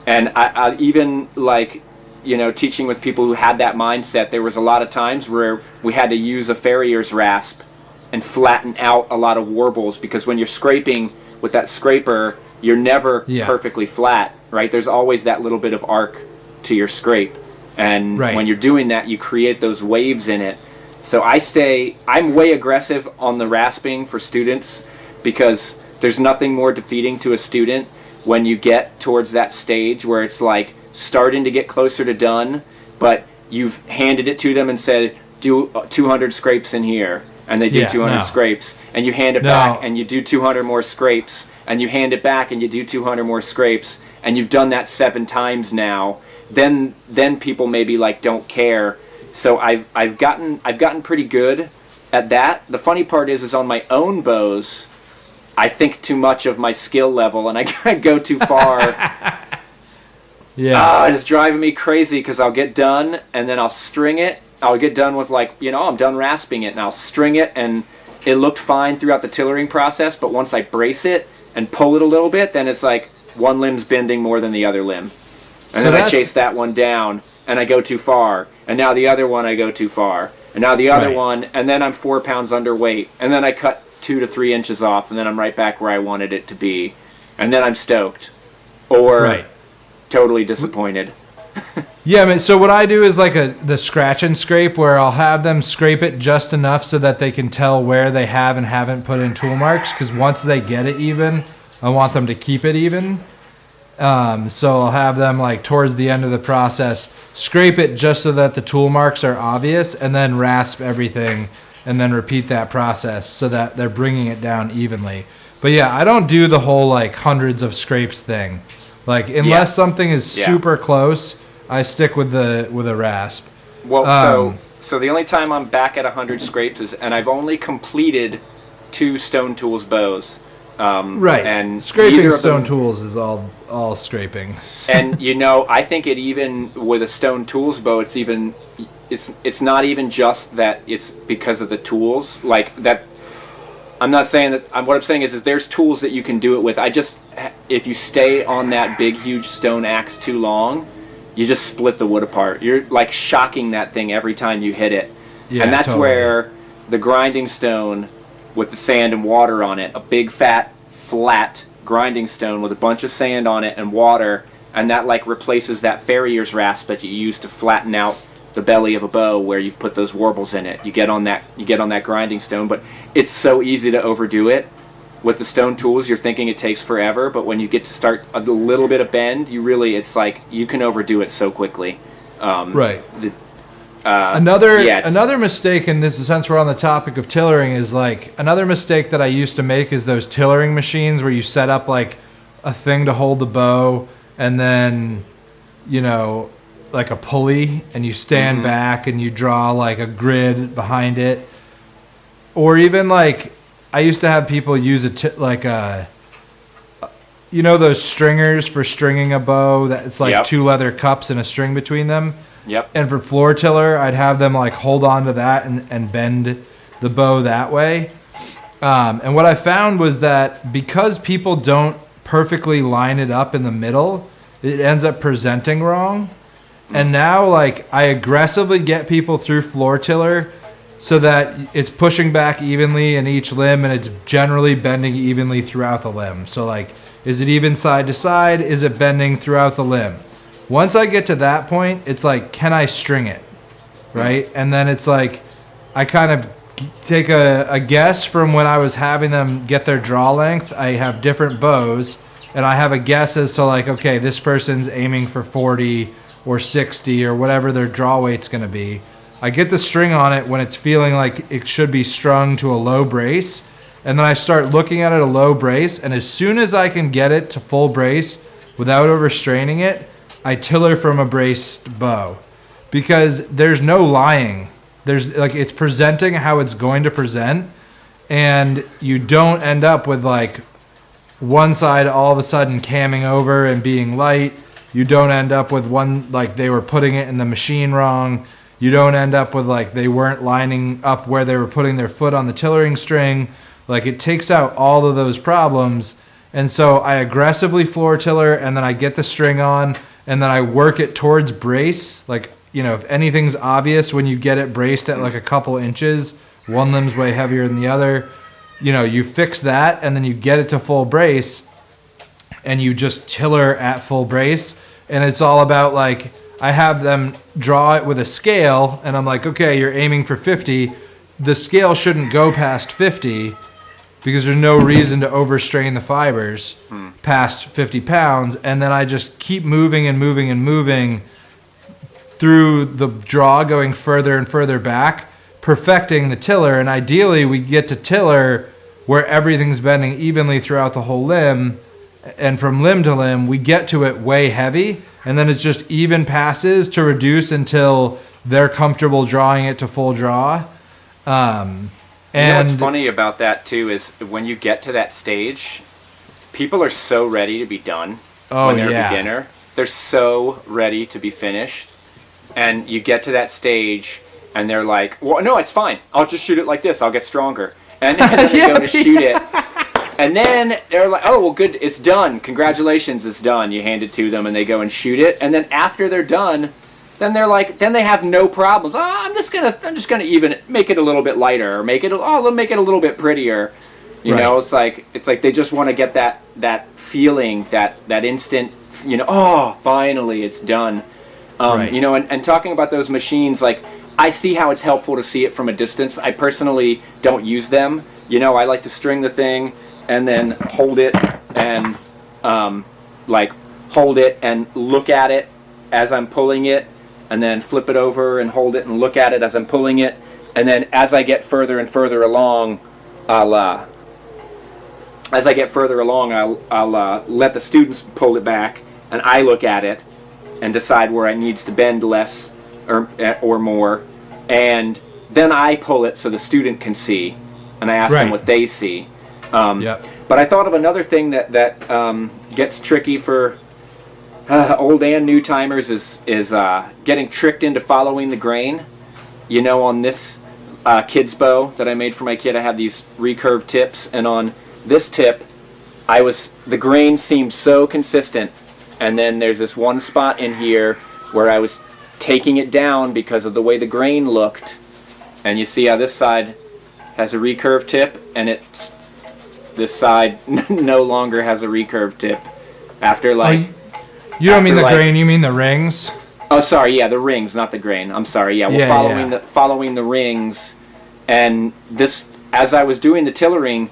And I even like, you know, teaching with people who had that mindset, there was a lot of times where we had to use a farrier's rasp and flatten out a lot of warbles, because when you're scraping with that scraper, you're never perfectly flat, right? There's always that little bit of arc to your scrape. And when you're doing that, you create those waves in it. So I'm way aggressive on the rasping for students, because there's nothing more defeating to a student when you get towards that stage where it's like starting to get closer to done, but you've handed it to them and said, do 200 scrapes in here. And they do 200 scrapes. And you hand it back and you do 200 more scrapes. And you hand it back and you do 200 more scrapes, and you've done that 7 times now, then people maybe like don't care. So I've gotten pretty good at that. The funny part is on my own bows, I think too much of my skill level, and I go too far. It's driving me crazy, because I'll get done and then I'll string it. I'll get done with, like, you know, I'm done rasping it, and I'll string it, and it looked fine throughout the tillering process, but once I brace it and pull it a little bit, then it's like one limb's bending more than the other limb. And then I chase that one down, and I go too far. And now the other one, I go too far. And now the other one, and then I'm 4 pounds underweight. And then I cut 2 to 3 inches off, and then I'm right back where I wanted it to be. And then I'm stoked. Or totally disappointed. Yeah, I mean, so what I do is like the scratch and scrape, where I'll have them scrape it just enough so that they can tell where they have and haven't put in tool marks, because once they get it even, I want them to keep it even. So I'll have them, like, towards the end of the process, scrape it just so that the tool marks are obvious, and then rasp everything, and then repeat that process so that they're bringing it down evenly. But yeah, I don't do the whole like hundreds of scrapes thing. Like, unless something is super close, I stick with a rasp. Well, so the only time I'm back at 100 scrapes is, and I've only completed 2 Stone Tools bows. And scraping stone tools is all scraping. And you know, I think it, even with a Stone Tools bow, it's not even just that it's because of the tools. Like that, I'm not saying that. What I'm saying is there's tools that you can do it with. If you stay on that big huge stone axe too long, you just split the wood apart. You're like shocking that thing every time you hit it. Yeah, and that's where the grinding stone with the sand and water on it, a big fat flat grinding stone with a bunch of sand on it and water, and that like replaces that farrier's rasp that you use to flatten out the belly of a bow where you've put those warbles in it. You get on that grinding stone, but it's so easy to overdo it. With the Stone Tools, you're thinking it takes forever, but when you get to start a little bit of bend, it's like you can overdo it so quickly. Another mistake, in this, since we're on the topic of tillering, is like another mistake that I used to make is those tillering machines where you set up like a thing to hold the bow, and then, you know, like a pulley and you stand back and you draw like a grid behind it. Or even like I used to have people use you know those stringers for stringing a bow that it's like two leather cups and a string between them. Yep. And for floor tiller, I'd have them like hold on to that and bend the bow that way. And what I found was that because people don't perfectly line it up in the middle, it ends up presenting wrong. And now like I aggressively get people through floor tiller so that it's pushing back evenly in each limb and it's generally bending evenly throughout the limb. So like, is it even side to side? Is it bending throughout the limb? Once I get to that point, it's like, can I string it? Right? And then it's like, I kind of take a guess from when I was having them get their draw length. I have different bows, and I have a guess as to like, okay, this person's aiming for 40 or 60 or whatever their draw weight's going to be. I get the string on it when it's feeling like it should be strung to a low brace, and then I start looking at it a low brace, and as soon as I can get it to full brace without overstraining it, I tiller from a braced bow, because there's no lying. There's like, it's presenting how it's going to present, and you don't end up with like one side all of a sudden camming over and being light. You don't end up with one like they were putting it in the machine wrong. You don't end up with like they weren't lining up where they were putting their foot on the tillering string. Like it takes out all of those problems. And so I aggressively floor tiller, and then I get the string on, and then I work it towards brace. Like, you know, if anything's obvious when you get it braced at like a couple inches, one limb's way heavier than the other, you know, you fix that, and then you get it to full brace, and you just tiller at full brace. And it's all about like, I have them draw it with a scale, and I'm like, okay, you're aiming for 50. The scale shouldn't go past 50 because there's no reason to overstrain the fibers past 50 pounds. And then I just keep moving and moving and moving through the draw, going further and further back, perfecting the tiller. And ideally, we get to tiller where everything's bending evenly throughout the whole limb. And from limb to limb, we get to it way heavy. And then it's just even passes to reduce until they're comfortable drawing it to full draw. You know what's funny about that too is when you get to that stage, people are so ready to be done when they're a beginner. They're so ready to be finished. And you get to that stage and they're like, well, no, it's fine. I'll just shoot it like this. I'll get stronger. And then they go to shoot it. And then they're like, oh, well, good. It's done. Congratulations, it's done. You hand it to them and they go and shoot it. And then after they're done, then they're like, then they have no problems. Oh, I'm just gonna even make it a little bit lighter, or make it a little bit prettier. You know, it's like they just want to get that feeling, that instant, you know, oh, finally it's done. You know, and talking about those machines, like I see how it's helpful to see it from a distance. I personally don't use them. You know, I like to string the thing and then hold it and hold it and look at it as I'm pulling it, and then flip it over and hold it and look at it as I'm pulling it, and then as I get further and further along, I'll let the students pull it back, and I look at it and decide where it needs to bend less or more, and then I pull it so the student can see, and I ask them what they see. But I thought of another thing that gets tricky for old and new timers is getting tricked into following the grain. You know, on this kid's bow that I made for my kid, I have these recurve tips, and on this tip, the grain seemed so consistent, and then there's this one spot in here where I was taking it down because of the way the grain looked, and you see how this side has a recurve tip, and this side no longer has a recurve tip after like. You don't mean the grain, you mean the rings? Oh, sorry, yeah, the rings, not the grain. I'm sorry, yeah. Well, following the rings, and this, as I was doing the tillering,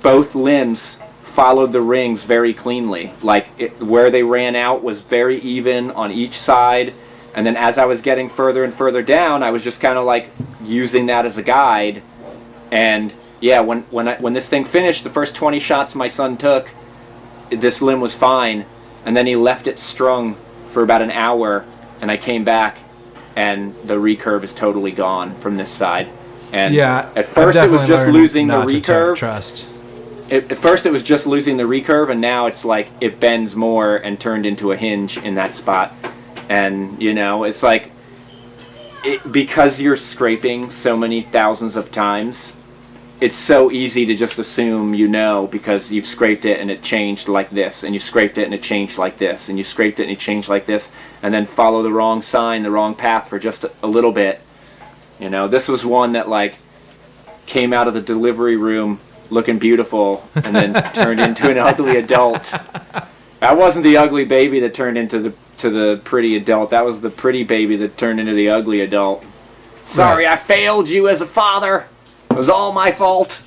both limbs followed the rings very cleanly. Like, where they ran out was very even on each side, and then as I was getting further and further down, I was just kind of like using that as a guide. And yeah, when this thing finished, the first 20 shots my son took, this limb was fine. And then he left it strung for about an hour, and I came back, and the recurve is totally gone from this side. And at first it was just losing the recurve. Trust. At first it was just losing the recurve, and now it's like it bends more and turned into a hinge in that spot. And, you know, it's like, because you're scraping so many thousands of times, it's so easy to just assume you know, because you've scraped it and it changed like this, and you scraped it and it changed like this, and you scraped it and it changed like this, and then follow the wrong sign, the wrong path for just a little bit. You know, this was one that, like, came out of the delivery room looking beautiful and then turned into an ugly adult. That wasn't the ugly baby that turned into the pretty adult. That was the pretty baby that turned into the ugly adult. Sorry, I failed you as a father. It was all my fault.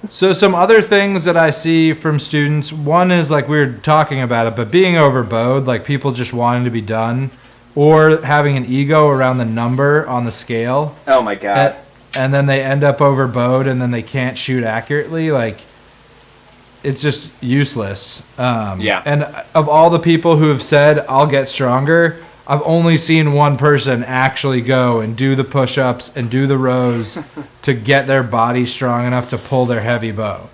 So some other things that I see from students, one is like we were talking about it, but being overbowed, like people just wanting to be done, or having an ego around the number on the scale. Oh my God. And then they end up overbowed and then they can't shoot accurately. Like, it's just useless. Yeah. And of all the people who have said, I'll get stronger, I've only seen one person actually go and do the push-ups and do the rows to get their body strong enough to pull their heavy bow.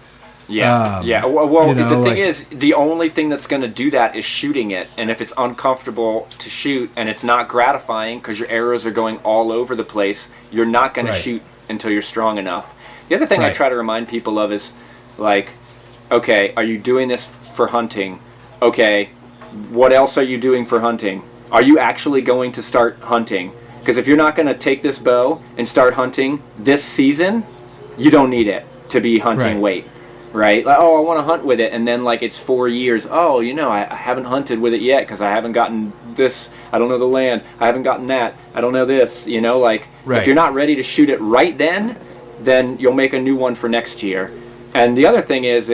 Yeah, Well, you know, the thing is, the only thing that's going to do that is shooting it. And if it's uncomfortable to shoot and it's not gratifying because your arrows are going all over the place, you're not going to shoot until you're strong enough. The other thing I try to remind people of is, like, okay, are you doing this for hunting? Okay, what else are you doing for hunting? Are you actually going to start hunting? Because if you're not going to take this bow and start hunting this season, you don't need it to be hunting weight. Right? Like, oh, I want to hunt with it, and then, like, it's 4 years. Oh, you know, I haven't hunted with it yet because I haven't gotten this. I don't know the land. I haven't gotten that. I don't know this. You know, like, if you're not ready to shoot it right then you'll make a new one for next year. And the other thing is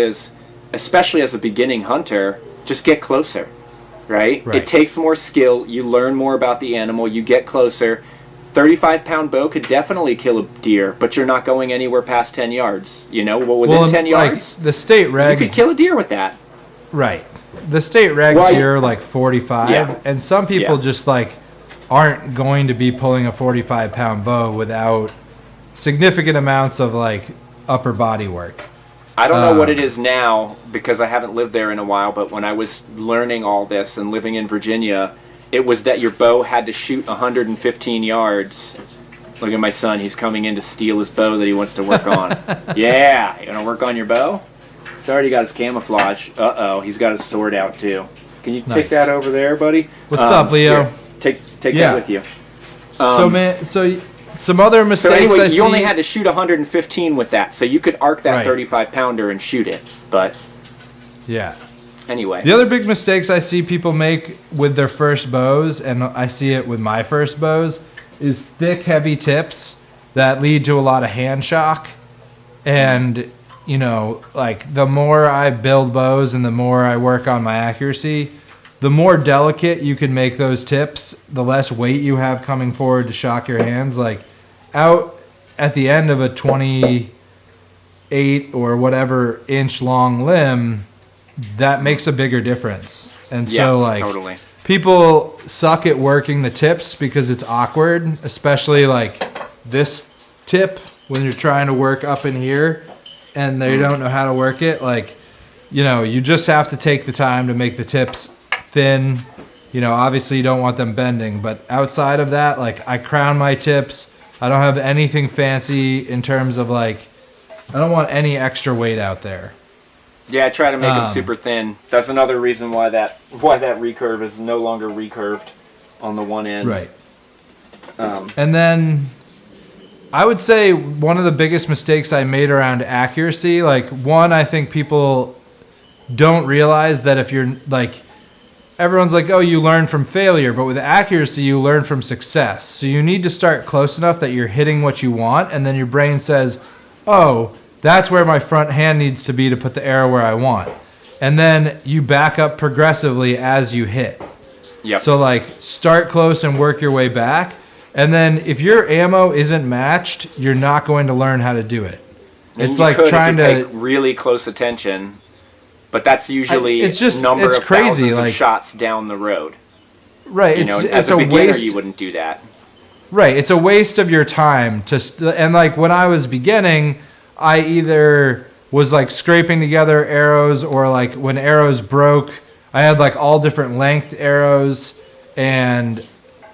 especially as a beginning hunter, just get closer, right? It takes more skill. You learn more about the animal. You get closer. 35-pound bow could definitely kill a deer, but you're not going anywhere past 10 yards. You know, within 10 yards, like the state regs, you could kill a deer with that. Right. The state regs here are like 45, and some people just like aren't going to be pulling a 45-pound bow without significant amounts of like upper body work. I don't know what it is now because I haven't lived there in a while, but when I was learning all this and living in Virginia, it was that your bow had to shoot 115 yards. Look at my son. He's coming in to steal his bow that he wants to work on. Yeah. You want to work on your bow? He's already got his camouflage. Uh-oh. He's got his sword out, too. Can you take that over there, buddy? What's up, Leo? Here, take that with you. So some other mistakes anyway, you only had to shoot 115 with that, so you could arc that 35-pounder and shoot it. But yeah. Anyway. The other big mistakes I see people make with their first bows, and I see it with my first bows, is thick, heavy tips that lead to a lot of hand shock. And, you know, like the more I build bows and the more I work on my accuracy, the more delicate you can make those tips, the less weight you have coming forward to shock your hands. Like out at the end of a 28 or whatever inch long limb, that makes a bigger difference. And so, like, people suck at working the tips because it's awkward, especially, like, this tip when you're trying to work up in here and they don't know how to work it. Like, you know, you just have to take the time to make the tips thin. You know, obviously you don't want them bending, but outside of that, like, I crown my tips. I don't have anything fancy in terms of, like, I don't want any extra weight out there. Yeah, I try to make them super thin. That's another reason why that recurve is no longer recurved on the one end. Right. And then I would say one of the biggest mistakes I made around accuracy, like, one, I think people don't realize that if you're, like, everyone's like, oh, you learn from failure, but with accuracy, you learn from success. So you need to start close enough that you're hitting what you want, and then your brain says, oh, that's where my front hand needs to be to put the arrow where I want. And then you back up progressively as you hit. Yep. So, like, start close and work your way back. And then if your ammo isn't matched, you're not going to learn how to do it. And it's like trying to take really close attention, but that's usually it's just, number it's of crazy, thousands like, of shots down the road. Right. You know, It's as a a beginner, waste. you wouldn't do that. Right. It's a waste of your time and like when I was beginning, I either was like scraping together arrows or like when arrows broke, I had like all different length arrows and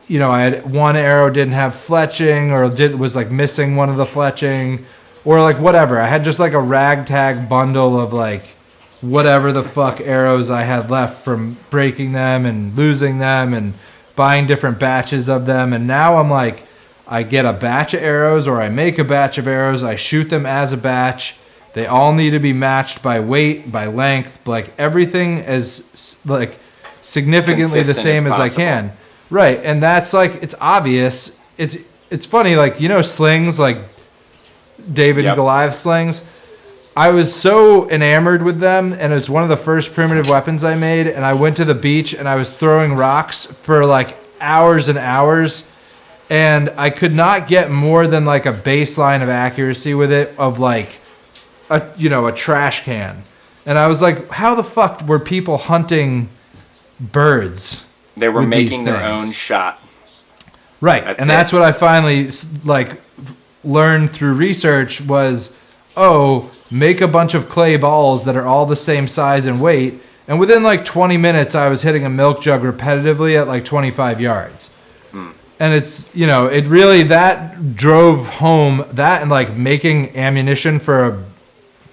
you know, I had one arrow didn't have fletching or was like missing one of the fletching or like whatever. I had just like a ragtag bundle of like whatever the fuck arrows I had left from breaking them and losing them and buying different batches of them. And now I'm like, I get a batch of arrows or I make a batch of arrows. I shoot them as a batch. They all need to be matched by weight, by length, like everything as like significantly the same as I can. Right. And that's like, it's obvious. It's funny. Like, you know, slings, like David and Goliath slings. I was so enamored with them, and it was one of the first primitive weapons I made, and I went to the beach, and I was throwing rocks for, like, hours and hours, and I could not get more than, like, a baseline of accuracy with it of, like, a trash can. And I was like, how the fuck were people hunting birds? They were making their own shot. Right, that's what I finally, like, learned through research was, make a bunch of clay balls that are all the same size and weight. And within like 20 minutes, I was hitting a milk jug repetitively at like 25 yards. And it's, you know, it really, that drove home that and like making ammunition for a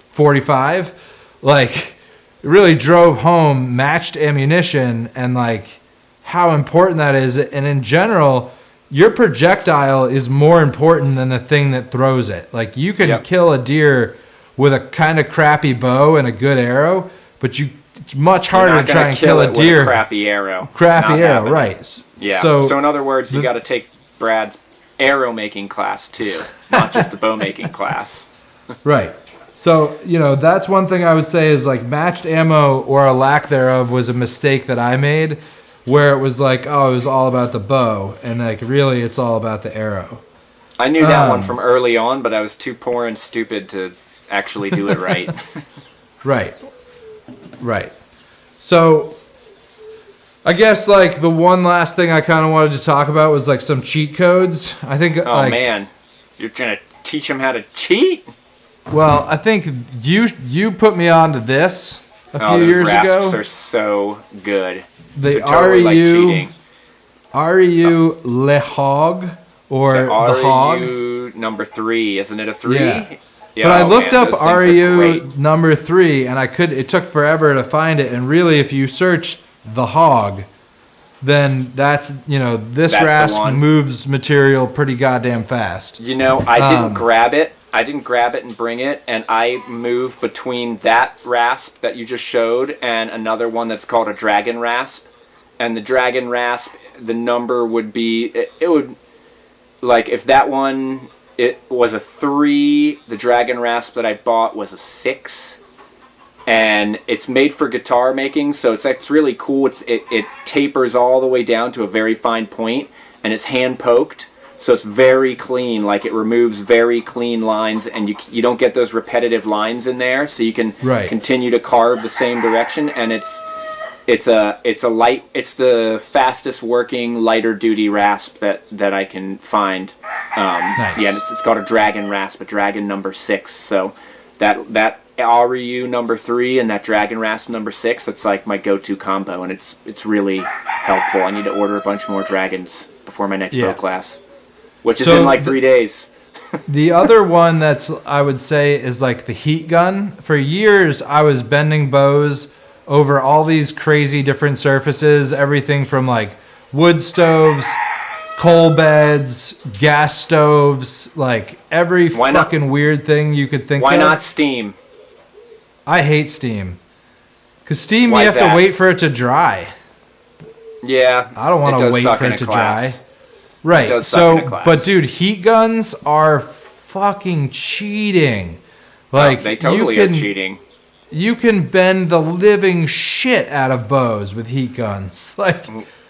45, like it really drove home matched ammunition and like how important that is. And in general, your projectile is more important than the thing that throws it. Like you can kill a deer with a kind of crappy bow and a good arrow, but it's much harder to try and kill a deer. With a crappy arrow. Right. Yeah. So in other words, you got to take Brad's arrow making class too, not just the bow making class. Right. So, you know, that's one thing I would say is like matched ammo or a lack thereof was a mistake that I made where it was like, it was all about the bow and like really it's all about the arrow. I knew that one from early on, but I was too poor and stupid to actually do it right. Right. So I guess like the one last thing I kind of wanted to talk about was like some cheat codes. I think man, you're trying to teach them how to cheat? Well, I think you put me onto this a few years ago. Those rasps are so good. The totally REU Le Hog or the Hog number 3, isn't it a 3? Yeah. But I looked up REU number 3 and it took forever to find it. And really, if you search the Hog, then that's this rasp moves material pretty goddamn fast. You know, I didn't grab it. I didn't grab it and bring it, and I moved between that rasp that you just showed and another one that's called a dragon rasp. And the dragon rasp, the number would be it would like if that one. It was a 3. The dragon rasp that I bought was a 6, and it's made for guitar making, so it's really cool. It tapers all the way down to a very fine point, and it's hand poked, so it's very clean. Like it removes very clean lines, and you don't get those repetitive lines in there, so you can continue to carve the same direction. And it's the fastest working lighter duty rasp that I can find. Nice. Yeah, it's called a dragon rasp, a dragon number 6. So that REU number 3 and that dragon rasp number 6, that's like my go-to combo, and it's really helpful. I need to order a bunch more dragons before my next bow class, which is in like 3 days. The other one that's I would say is like the heat gun. For years, I was bending bows over all these crazy different surfaces, everything from like wood stoves, coal beds, gas stoves, like every fucking weird thing you could think of. Why not steam? I hate steam. Because steam, you have to wait for it to dry. Yeah. I don't want to wait for it to dry. Right. So, but dude, heat guns are fucking cheating. Like they totally are cheating. You can bend the living shit out of bows with heat guns. Like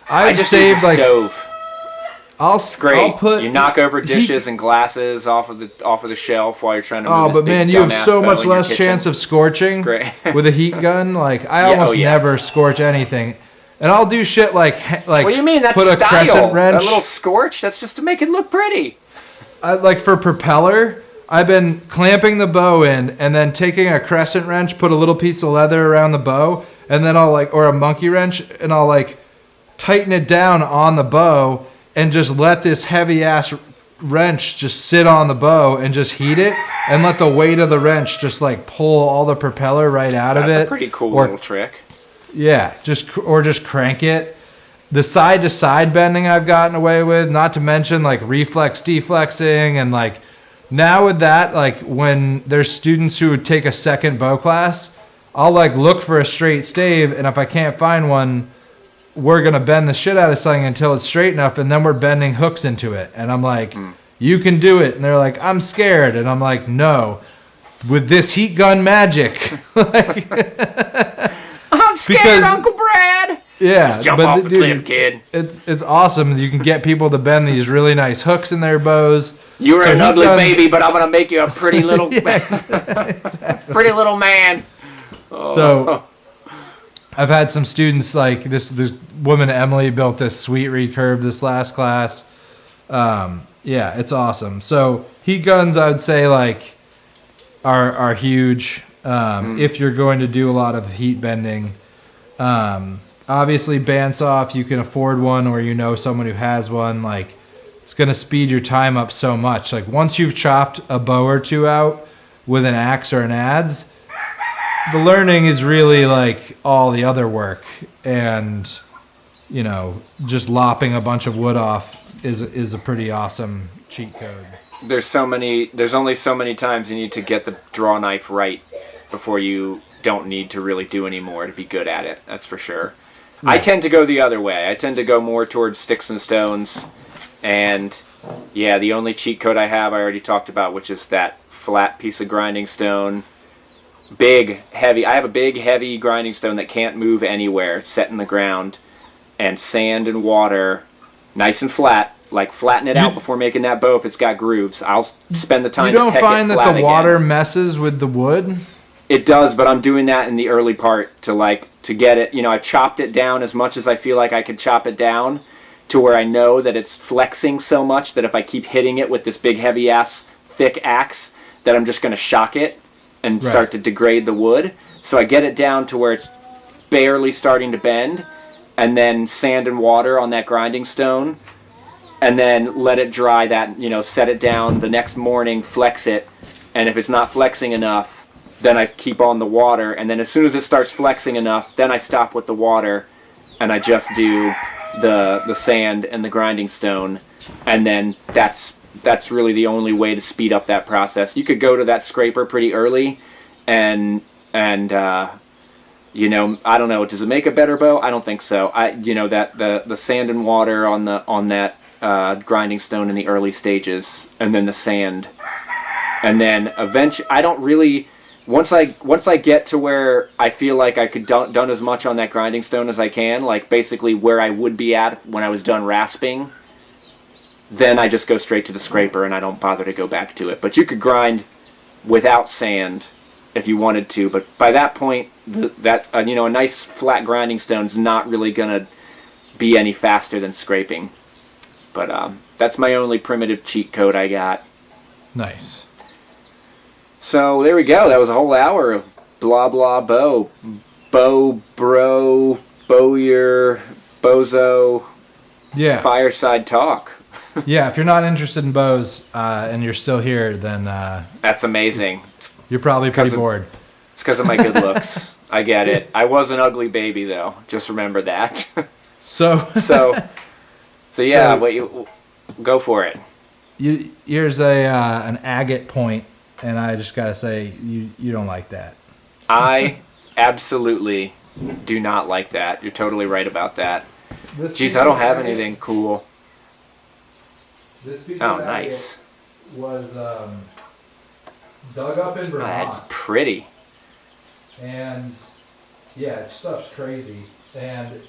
I've saved use a stove. Great. You knock over dishes and glasses off of the shelf while you're trying to move this but man, big you have so bow much in your less kitchen. chance of scorching with a heat gun. Like I almost never scorch anything. And I'll do shit like What do you mean? That's put a style. crescent wrench. That little scorch. That's just to make it look pretty. Like for propeller, I've been clamping the bow in and then taking a crescent wrench, put a little piece of leather around the bow, and then or a monkey wrench, and I'll like tighten it down on the bow and just let this heavy ass wrench just sit on the bow and just heat it and let the weight of the wrench just like pull all the propeller right out of it. That's a pretty cool little trick. Yeah, just crank it. The side to side bending I've gotten away with, not to mention like reflex deflexing, and like now with that, like when there's students who would take a second bow class, I'll like look for a straight stave, and if I can't find one, we're gonna bend the shit out of something until it's straight enough, and then we're bending hooks into it. And I'm like, you can do it, and they're like, I'm scared, and I'm like, no, with this heat gun magic. Like, I'm scared, Uncle Brad. Yeah, just jump off the cliff, kid. It's awesome. You can get people to bend these really nice hooks in their bows. You're an ugly baby, but I'm gonna make you a pretty little, exactly. pretty little man. Oh. So, I've had some students like this woman Emily built this sweet recurve this last class. Yeah, it's awesome. So heat guns, I would say like are huge if you're going to do a lot of heat bending. Obviously, bandsaw, if you can afford one or you know someone who has one, like it's going to speed your time up so much. Like once you've chopped a bow or two out with an axe or an adze, the learning is really like all the other work, and you know, just lopping a bunch of wood off is a pretty awesome cheat code. There's only so many times you need to get the draw knife right before you don't need to really do any more to be good at it. That's for sure. Yeah. I tend to go the other way. I tend to go more towards sticks and stones, and yeah, the only cheat code I have I already talked about, which is that flat piece of grinding stone. Big, heavy. I have a big, heavy grinding stone that can't move anywhere. It's set in the ground, and sand and water, nice and flat. Like flatten it out before making that bow. If it's got grooves, I'll spend the time. You don't to find that the water again. messes with the wood? It does, but I'm doing that in the early part to get it. You know, I chopped it down as much as I feel like I could chop it down, to where I know that it's flexing so much that if I keep hitting it with this big, heavy ass, thick axe, that I'm just going to shock it and start to degrade the wood. So I get it down to where it's barely starting to bend, and then sand and water on that grinding stone, and then let it dry. That, you know, set it down the next morning, flex it, and if it's not flexing enough, then I keep on the water, and then as soon as it starts flexing enough, then I stop with the water, and I just do the sand and the grinding stone, and then that's really the only way to speed up that process. You could go to that scraper pretty early, and you know, I don't know, does it make a better bow? I don't think so. That the sand and water on that grinding stone in the early stages, and then the sand, and then eventually I don't really. Once I get to where I feel like I could done as much on that grinding stone as I can, like basically where I would be at when I was done rasping, then I just go straight to the scraper and I don't bother to go back to it. But you could grind without sand if you wanted to, but by that point, a nice flat grinding stone is not really gonna be any faster than scraping. But that's my only primitive cheat code I got. Nice. So there we go. That was a whole hour of blah blah bow, bro, bowyer, bozo, fireside talk. Yeah, if you're not interested in bows and you're still here, then that's amazing. You're probably pretty bored. It's because of my good looks. I get it. I was an ugly baby though. Just remember that. So yeah. You go for it. Here's an agate point. And I just gotta say, you don't like that. I absolutely do not like that. You're totally right about that. Jeez, I don't have anything cool. This piece of nice. Was dug up in Vermont. That's pretty. And yeah, stuff's crazy. And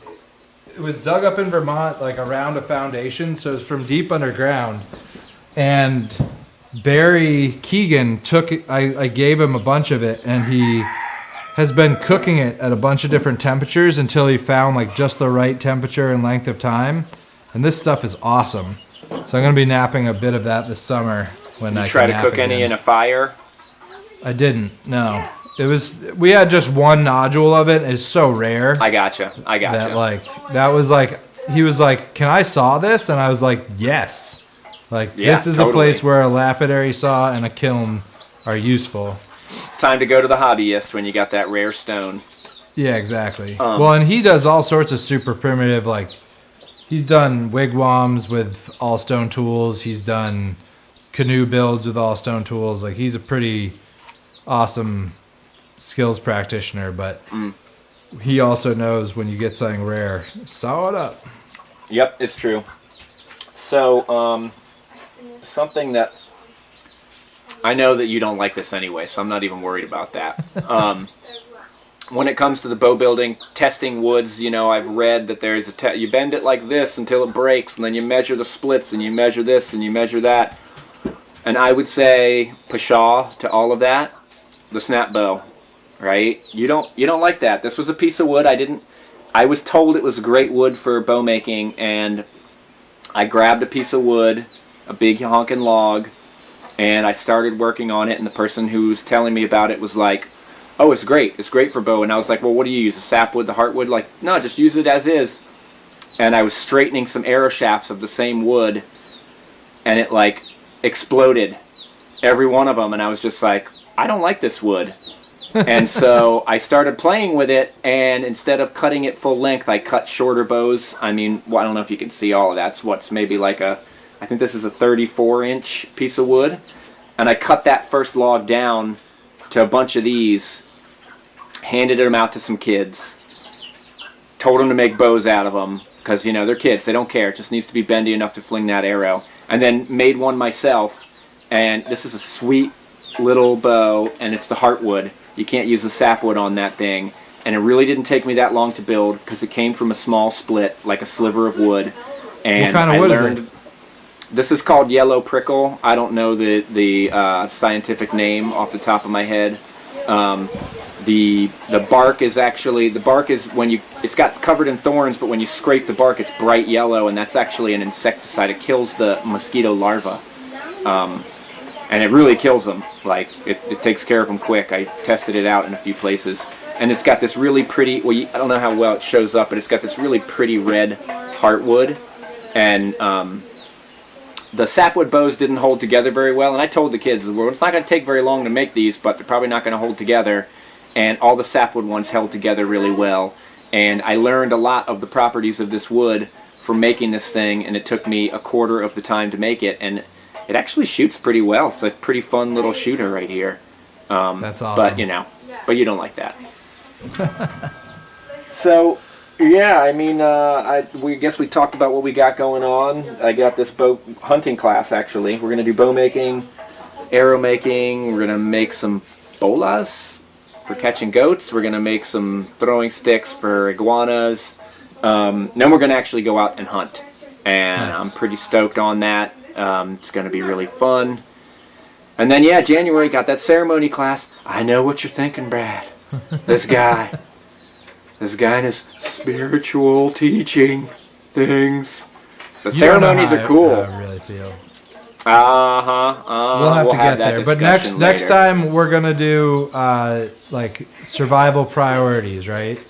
it was dug up in Vermont, like around a foundation, so it's from deep underground. And Barry Keegan I gave him a bunch of it, and has been cooking it at a bunch of different temperatures until he found like just the right temperature and length of time. And this stuff is awesome. So I'm gonna be napping a bit of that this summer when I Try can to cook nap any again. in a fire? I didn't. No, we had just one nodule of it. It's so rare. I gotcha. That was like he was like, "Can I saw this?" And I was like, "Yes." Like Yeah, this is totally. a place where a lapidary saw and a kiln are useful. Time to go to the hobbyist when you got that rare stone. Yeah, exactly. Well, and he does all sorts of super primitive, like he's done wigwams with all stone tools. He's done canoe builds with all stone tools. Like he's a pretty awesome skills practitioner, but he also knows when you get something rare, saw it up. Yep, it's true. So, something that I know that you don't like this anyway, so I'm not even worried about that. When it comes to the bow building, testing woods, you know, I've read that there's you bend it like this until it breaks, and then you measure the splits, and you measure this, and you measure that. And I would say pshaw to all of that. The snap bow, right? You don't like that. This was a piece of wood. I was told it was great wood for bow making, and I grabbed a piece of wood, a big honking log, and I started working on it, and the person who was telling me about it was like, "Oh, it's great for bow." And I was like, "Well, what do you use, the sapwood, the heartwood?" Like, "No, just use it as is." And I was straightening some arrow shafts of the same wood, and it like exploded, every one of them, and I was just like, I don't like this wood. And so I started playing with it, and instead of cutting it full length, I cut shorter bows. I mean, well, I don't know if you can see all of that. It's what's maybe like I think this is a 34-inch piece of wood. And I cut that first log down to a bunch of these, handed them out to some kids, told them to make bows out of them, because, you know, they're kids. They don't care. It just needs to be bendy enough to fling that arrow. And then made one myself, and this is a sweet little bow, and it's the heartwood. You can't use the sapwood on that thing, and it really didn't take me that long to build because it came from a small split, like a sliver of wood. And what kind of wood is it? This is called yellow prickle. I don't know the scientific name off the top of my head. The bark is when it's covered in thorns, but when you scrape the bark, it's bright yellow, and that's actually an insecticide. It kills the mosquito larvae. And it really kills them. Like, it takes care of them quick. I tested it out in a few places. And it's got this really pretty, I don't know how well it shows up, but it's got this really pretty red heartwood. And the sapwood bows didn't hold together very well. And I told the kids, well, it's not going to take very long to make these, but they're probably not going to hold together. And all the sapwood ones held together really well. And I learned a lot of the properties of this wood from making this thing, and it took me a quarter of the time to make it. And it actually shoots pretty well. It's a pretty fun little shooter right here. That's awesome. But you don't like that. So, yeah, I mean, we guess we talked about what we got going on. I got this bow hunting class, actually. We're going to do bow making, arrow making. We're going to make some bolas for catching goats. We're going to make some throwing sticks for iguanas. Then we're going to actually go out and hunt. And Nice. I'm pretty stoked on that. It's going to be really fun. And then, yeah, January, got that ceremony class. I know what you're thinking, Brad. This guy and his spiritual teaching things. The ceremonies are cool. I really feel. We'll We'll have to get that there. But discussion next later. time we're gonna do like survival priorities, right? Is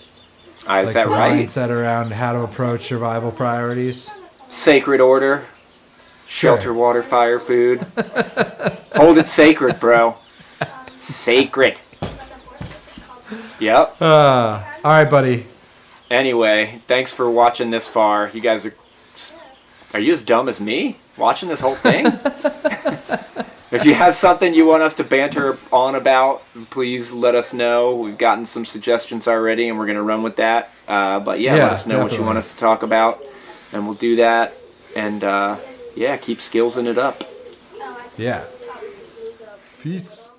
Like that the right? mindset around how to approach survival priorities. Sacred order. Sure. Shelter, water, fire, food. Hold it sacred, bro. Sacred. Yep. All right, buddy. Anyway, thanks for watching this far. You guys are you as dumb as me watching this whole thing? If you have something you want us to banter on about, please let us know. We've gotten some suggestions already, and we're going to run with that. But yeah, let us know what you definitely. want us to talk about, and we'll do that. And yeah, keep skillsing it up. Yeah. Peace.